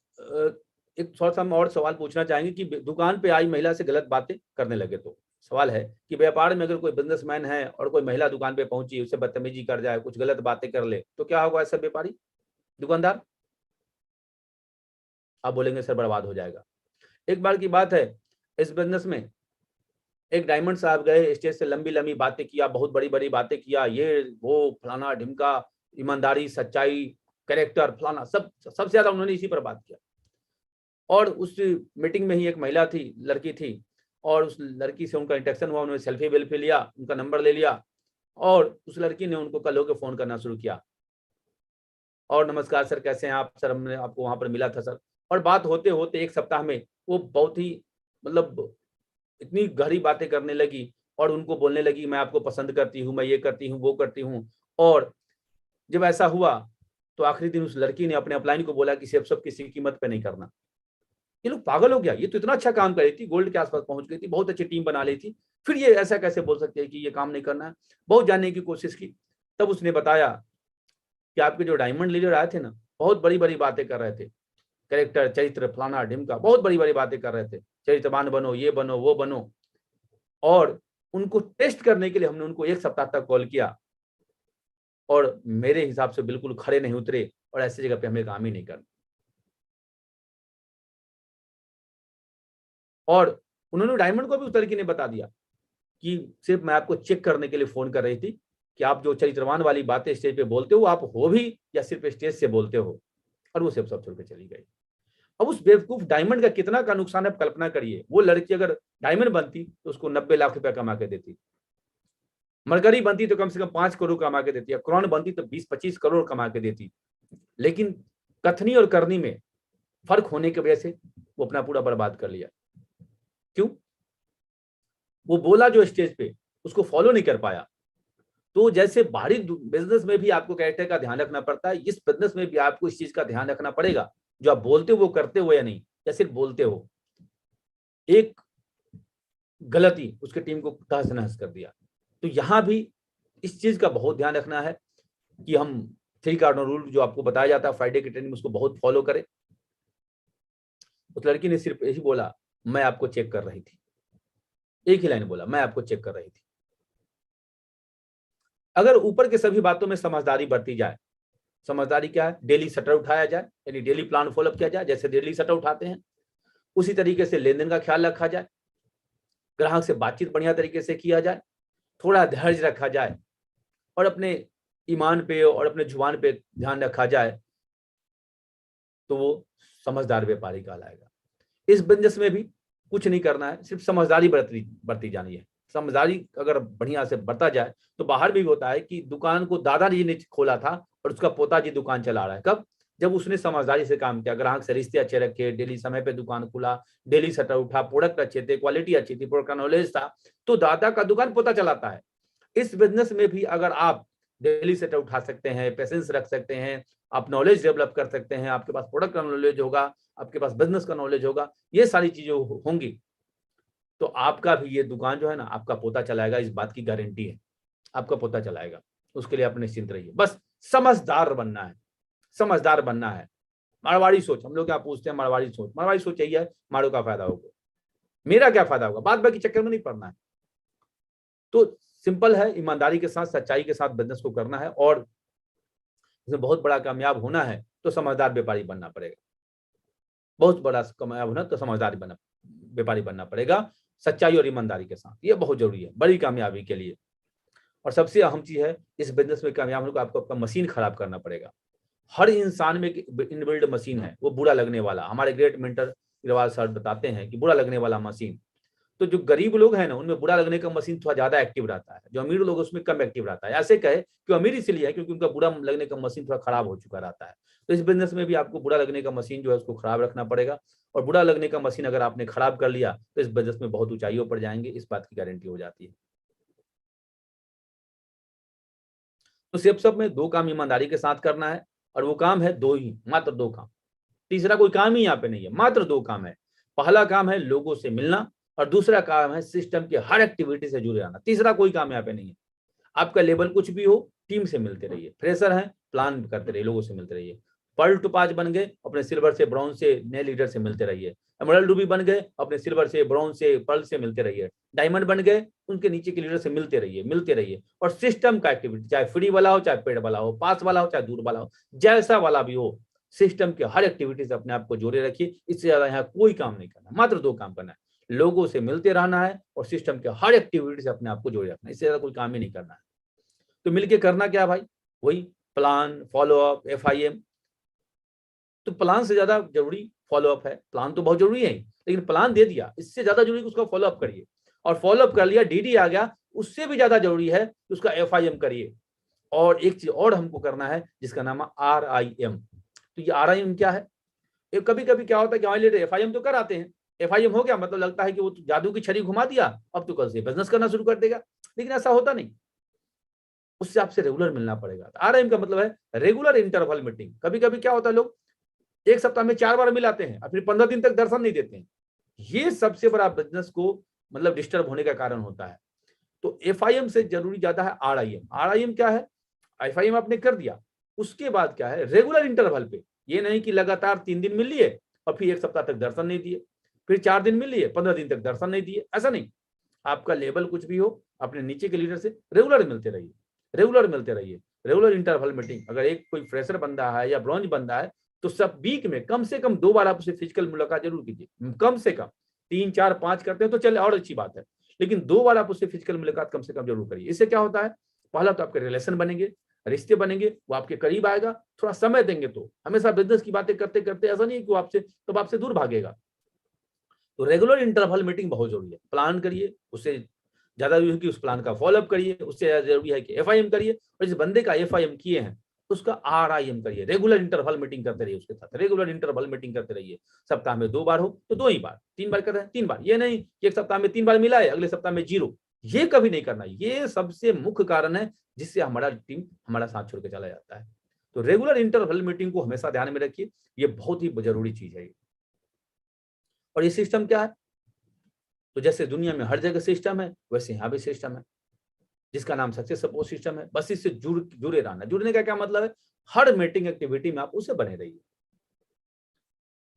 एक थोड़ा सा हम और सवाल पूछना चाहेंगे कि दुकान पे आई महिला से गलत बातें करने लगे। तो सवाल है कि व्यापार में अगर कोई बिजनेसमैन है और कोई महिला दुकान पे पहुंची, उससे बदतमीजी कर जाए, कुछ गलत बातें कर ले, तो क्या होगा? ऐसा व्यापारी, दुकानदार, आप बोलेंगे सर बर्बाद हो जाएगा। एक बार की बात है, इस बिजनेस में एक डायमंड साहब गए, स्टेज से लंबी लंबी बातें किया, बहुत बड़ी बड़ी बातें किया, ये वो फलाना ढिमका, ईमानदारी, सच्चाई, कैरेक्टर, फलाना, सबसे ज्यादा उन्होंने इसी पर बात किया। और उस मीटिंग में ही एक महिला थी, लड़की थी, और उस लड़की से उनका इंटरेक्शन हुआ, उन्होंने सेल्फी वेल्फी लिया, उनका नंबर ले लिया और उस लड़की ने उनको कल होकर फोन करना शुरू किया और नमस्कार सर, कैसे हैं आप सर, हमने आपको वहां पर मिला था सर। और बात होते होते एक सप्ताह में वो बहुत ही मतलब इतनी गहरी बातें करने लगी और उनको बोलने लगी मैं आपको पसंद करती हूँ, मैं ये करती हूँ, वो करती हूँ। और जब ऐसा हुआ तो आखिरी दिन उस लड़की ने अपने अपलाइन को बोला कि सब किसी कीमत पे नहीं करना। ये लोग पागल हो गया, ये तो इतना अच्छा काम कर रही थी, गोल्ड के आसपास पहुंच गई थी, बहुत अच्छी टीम बना ली थी, फिर ये ऐसा कैसे बोल सकते हैं कि ये काम नहीं करना है। बहुत जानने की कोशिश की, तब उसने बताया कि आपके जो डायमंड लीडर आए थे ना, बहुत बड़ी बड़ी बातें कर रहे थे, कैरेक्टर, चरित्र, फलाना ढिमका, बहुत बड़ी बड़ी बातें कर रहे थे, चरित्रवान बनो, ये बनो, वो बनो। और उनको टेस्ट करने के लिए हमने उनको एक सप्ताह तक कॉल किया और मेरे हिसाब से बिल्कुल खड़े नहीं उतरे और ऐसी जगह पे हमें काम ही नहीं करना। और उन्होंने डायमंड को भी उस लड़की ने बता दिया कि सिर्फ मैं आपको चेक करने के लिए फोन कर रही थी कि आप जो चरित्रवान वाली बातें स्टेज पे बोलते हो आप हो भी या सिर्फ स्टेज से बोलते हो। और वो सब छोड़ के चली गई। अब उस बेवकूफ डायमंड का कितना का नुकसान है, आप कल्पना करिए। वो लड़की अगर डायमंड बनती तो उसको 90 लाख रुपया कमा के देती, मरकरी बनती तो कम से कम 5 करोड़ कमा के देती, क्रॉन बनती तो 20-25 करोड़ कमा के देती। लेकिन कथनी और करनी में फर्क होने की वजह से वो अपना पूरा बर्बाद कर लिया। क्यों? वो बोला जो स्टेज पे, उसको फॉलो नहीं कर पाया। तो जैसे बाहरी बिजनेस में भी आपको कैरेक्टर का ध्यान रखना पड़ता है, इस बिजनेस में भी आपको इस चीज का ध्यान रखना पड़ेगा, जो आप बोलते हो वो करते हो या नहीं, या सिर्फ बोलते हो। एक गलती उसके टीम को तहस नहस कर दिया। तो यहां भी इस चीज का बहुत ध्यान रखना है कि हम 3 कार्डिनल रूल जो आपको बताया जाता है फ्राइडे की ट्रेनिंग में, उसको बहुत फॉलो करें। उस लड़की ने सिर्फ यही बोला, मैं आपको चेक कर रही थी, एक ही लाइन बोला, मैं आपको चेक कर रही थी। अगर ऊपर के सभी बातों में समझदारी बरती जाए, समझदारी क्या है, डेली शटर उठाया जाए, यानी डेली प्लान फॉलोअप किया जाए, जैसे डेली शटर उठाते हैं उसी तरीके से लेन देन का ख्याल रखा जाए, ग्राहक से बातचीत बढ़िया तरीके से किया जाए, थोड़ा धैर्य रखा जाए और अपने ईमान पे और अपने जुबान पे ध्यान रखा जाए, तो वो समझदार व्यापारी कहलाएगा। इस बिजनेस में भी कुछ नहीं करना है, सिर्फ समझदारी बरती जानी है। समझदारी अगर बढ़िया से बरता जाए तो बाहर भी होता है कि दुकान को दादाजी ने खोला था और उसका पोताजी दुकान चला रहा है। कब? जब उसने समझदारी से काम किया, ग्राहक से रिश्ते अच्छे रखे, डेली समय पे दुकान खुला, डेली शटर उठा, प्रोडक्ट अच्छे थे, क्वालिटी अच्छी थी, प्रोडक्ट का नॉलेज था, तो दादा का दुकान पोता चलाता है। इस बिजनेस में भी अगर आप डेली शटर उठा सकते हैं, पेशेंस रख सकते हैं, आप नॉलेज डेवलप कर सकते हैं, आपके पास प्रोडक्ट का नॉलेज होगा, आपके पास बिजनेस का नॉलेज होगा, ये सारी चीजें होंगी, तो आपका भी ये दुकान जो है ना आपका पोता चलाएगा, इस बात की गारंटी है, आपका पोता चलाएगा। उसके लिए आप निश्चिंत रहिए, बस समझदार बनना है, समझदार बनना है। मारवाड़ी सोच, हम लोग क्या पूछते हैं, मारवाड़ी सोच यही है, मारो का फायदा होगा, मेरा क्या फायदा होगा, बात बाकी चक्कर में नहीं पड़ना है। तो सिंपल है, ईमानदारी के साथ, सच्चाई के साथ बिजनेस को करना है और इसमें बहुत बड़ा कामयाब होना है तो समझदार व्यापारी बनना पड़ेगा। बहुत बड़ा कामयाब होना तो समझदार व्यापारी बनना पड़ेगा, सच्चाई और ईमानदारी के साथ। ये बहुत जरूरी है बड़ी कामयाबी के लिए। और सबसे अहम चीज है, इस बिजनेस में कामयाब होने को आपको आपका मशीन खराब करना पड़ेगा। हर इंसान में इनबिल्ड मशीन है, वो बुरा लगने वाला, हमारे ग्रेट मेंटर अग्रवाल सर बताते हैं कि बुरा लगने वाला मशीन। तो जो गरीब लोग हैं ना, उनमें बुरा लगने का मशीन थोड़ा ज्यादा एक्टिव रहता है, जो अमीर लोग उसमें कम एक्टिव रहता है। ऐसे कहे कि अमीर इसलिए है क्योंकि उनका बुरा लगने का मशीन थोड़ा खराब हो चुका रहता है। तो इस बिजनेस में भी आपको बुरा लगने का मशीन जो है उसको खराब रखना पड़ेगा। और बुरा लगने का मशीन अगर आपने खराब कर लिया तो इस बिजनेस में बहुत ऊंचाइयों पर जाएंगे, इस बात की गारंटी हो जाती है। तो सब में 2 काम ईमानदारी के साथ करना है, और वो काम है 2 ही, मात्र 2 काम। तीसरा कोई काम ही यहाँ पे नहीं है, मात्र 2 काम है। पहला काम है लोगों से मिलना और दूसरा काम है सिस्टम के हर एक्टिविटी से जुड़े रहना। तीसरा कोई काम यहाँ पे नहीं है। आपका लेवल कुछ भी हो, टीम से मिलते रहिए। फ्रेशर है, प्लान करते रहिए, लोगों से मिलते रहिए। पर्ल टू पांच बन गए, अपने सिल्वर से ब्राउन से नए लीडर से मिलते रहिए। एमरल्ड रूबी बन गए, अपने सिल्वर से ब्राउन से पर्ल से मिलते रहिए। डायमंड बन गए, उनके नीचे के लीडर से मिलते रहिए, मिलते रहिए। और सिस्टम का एक्टिविटी, चाहे फ्री वाला हो, चाहे पेड वाला हो, पास वाला हो, चाहे दूर वाला हो, जैसा वाला भी हो, सिस्टम के हर एक्टिविटी से अपने आप को जोड़े रखिए। इससे ज्यादा यहाँ कोई काम नहीं करना, मात्र 2 काम करना है, लोगों से मिलते रहना है और सिस्टम के हर एक्टिविटी से अपने आप को जोड़े रखना है। इससे ज्यादा कोई काम ही नहीं करना है। तो मिलके करना क्या भाई, वही प्लान, फॉलोअप, FIM। तो प्लान से ज्यादा जरूरी फॉलोअप है। प्लान तो बहुत जरूरी है, लेकिन प्लान दे दिया, इससे ज्यादा जरूरी है उसका फॉलोअप करिए, और फॉलोअप कर लिया, डीडी आ गया, उससे भी ज्यादा जरूरी है उसका FIM करिए। और एक चीज और हमको करना है जिसका नाम है RIM। तो ये RIM क्या है? कभी कभी क्या होता है कि हमारे लिए FIM तो कर आते हैं, FIM हो गया मतलब लगता है कि वो तो जादू की छड़ी घुमा दिया, अब तो कल से बिजनेस करना शुरू कर देगा, लेकिन ऐसा होता नहीं। उससे आपसे रेगुलर मिलना पड़ेगा। RIM का मतलब है रेगुलर इंटरवल मीटिंग। कभी कभी क्या होता है, लोग एक सप्ताह में 4 बार मिलाते हैं और फिर 15 दिन तक दर्शन नहीं देते हैं। ये सबसे बड़ा बिजनेस को मतलब डिस्टर्ब होने का कारण होता है। तो FIM से जरूरी ज्यादा है RIM। RIM क्या है? FIM आपने कर दिया, उसके बाद क्या है, रेगुलर इंटरवल पे। ये नहीं कि लगातार 3 दिन मिल लिए और फिर एक सप्ताह तक दर्शन नहीं दिए, फिर 4 दिन मिल लिए, 15 दिन तक दर्शन नहीं दिए, ऐसा नहीं। आपका लेवल कुछ भी हो, अपने नीचे के लीडर से रेगुलर मिलते रहिए, रेगुलर मिलते रहिए, रेगुलर इंटरवल मीटिंग। अगर एक कोई फ्रेशर बंदा है या ब्रॉन्ज बंदा है तो सब वीक में कम से कम 2 बार आप उसे फिजिकल मुलाकात जरूर कीजिए, कम से कम। 3 4 5 करते हैं तो चले और अच्छी बात है, लेकिन 2 बार आप उससे फिजिकल मुलाकात कम से कम जरूर करिए। इससे क्या होता है, पहला तो आपके रिलेशन बनेंगे, रिश्ते बनेंगे, वो आपके करीब आएगा। थोड़ा समय देंगे तो हमेशा बिजनेस की बातें करते करते ऐसा नहीं कि वो आपसे तब आपसे दूर भागेगा। तो रेगुलर इंटरवल मीटिंग बहुत जरूरी है। प्लान करिए, उससे ज्यादा जरूरी है कि उस प्लान का फॉलोअप करिए, उससे ज्यादा जरूरी है कि FIM करिए, और जिस बंदे का FIM किए हैं उसका RIM करिए। रेगुलर इंटरवल मीटिंग करते रहिए उसके साथ, रेगुलर इंटरवल मीटिंग करते रहिए। सप्ताह में 2 बार हो तो 2 ही बार, 3 बार कर रहे हैं 3 बार। ये नहीं कि एक सप्ताह में 3 बार मिला है, अगले सप्ताह में 0। ये कभी नहीं करना। ये सबसे मुख्य कारण है जिससे हमारा टीम हमारा साथ छोड़ के चला जाता है। तो रेगुलर इंटरवल मीटिंग को हमेशा ध्यान में रखिए, ये बहुत ही जरूरी चीज है। और ये सिस्टम क्या है? तो जैसे दुनिया में हर जगह सिस्टम है, वैसे यहाँ भी सिस्टम है जिसका नाम सक्सेस सपोर्ट सिस्टम है। बस इससे जुड़े रहना। जुड़ने का क्या मतलब है, हर मीटिंग एक्टिविटी में आप उसे बने रहिए।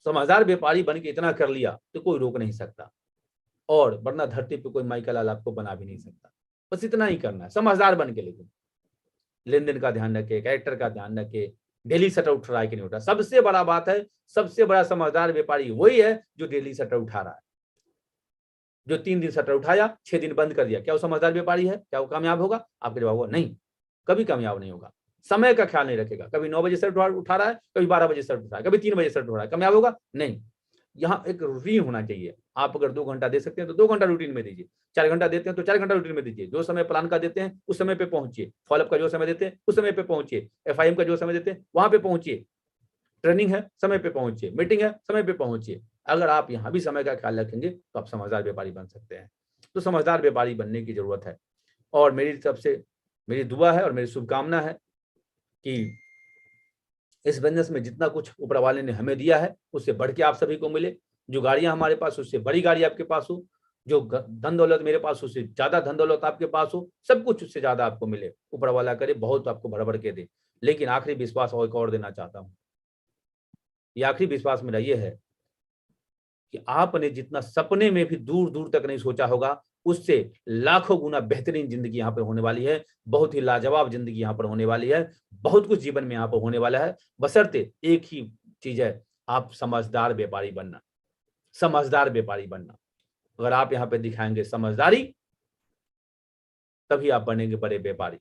समझदार व्यापारी बन के इतना कर लिया तो कोई रोक नहीं सकता, और वरना धरती पे कोई माइकल लाल आपको बना भी नहीं सकता। बस इतना ही करना है, समझदार बन के। लेकिन लेन देन का ध्यान रखे, कैरेक्टर का ध्यान रखे, डेली शटर उठ रहा है कि नहीं उठ रहा। सबसे बड़ा बात है, सबसे बड़ा समझदार व्यापारी वही है जो डेली शटर उठा रहा है। जो 3 दिन शटर उठाया, 6 दिन बंद कर दिया, क्या वो समझदार व्यापारी है? क्या वो कामयाब होगा? आपके जवाब होगा नहीं, कभी कामयाब नहीं होगा। समय का ख्याल नहीं रखेगा, कभी 9 बजे शटर उठा रहा है, कभी 12 बजे शटर उठा रहा है, कभी 3 बजे शटर उठा रहा है, कामयाब होगा नहीं। यहाँ एक रूटीन होना चाहिए। आप अगर 2 घंटा दे सकते हैं तो 2 घंटा रूटीन में दीजिए, 4 घंटा देते हैं तो 4 घंटा रूटीन में दीजिए। जो समय प्लान का देते हैं उस समय पे पहुंचिए, फॉलोअप का जो समय देते हैं उस समय पे पहुंचिए, FIM का जो समय देते हैं वहां पे पहुंचिए, ट्रेनिंग है समय पे पहुंचिए, मीटिंग है समय पे पहुंचिए। अगर आप यहाँ भी समय का ख्याल रखेंगे तो आप समझदार व्यापारी बन सकते हैं। तो समझदार व्यापारी बनने की जरूरत है। और मेरी तरफ से मेरी दुआ है और मेरी शुभकामना है कि इस बिजनेस में जितना कुछ ऊपर वाले ने हमें दिया है उससे बढ़ के आप सभी को मिले। जो गाड़ियां हमारे पास, उससे बड़ी गाड़ी आपके पास हो। जो धन दौलत मेरे पास, उससे ज्यादा धन दौलत आपके पास हो। सब कुछ उससे ज्यादा आपको मिले, ऊपर वाला करे बहुत आपको भर भर के दे। लेकिन आखिरी विश्वास और एक और देना चाहता हूँ। ये आखिरी विश्वास मेरा ये है कि आपने जितना सपने में भी दूर दूर तक नहीं सोचा होगा, उससे लाखों गुना बेहतरीन जिंदगी यहाँ पर होने वाली है। बहुत ही लाजवाब जिंदगी यहाँ पर होने वाली है। बहुत कुछ जीवन में यहाँ पर होने वाला है, बशर्ते एक ही चीज है, आप समझदार व्यापारी बनना। समझदार व्यापारी बनना। अगर आप यहाँ पे दिखाएंगे समझदारी, तभी आप बनेंगे बड़े व्यापारी।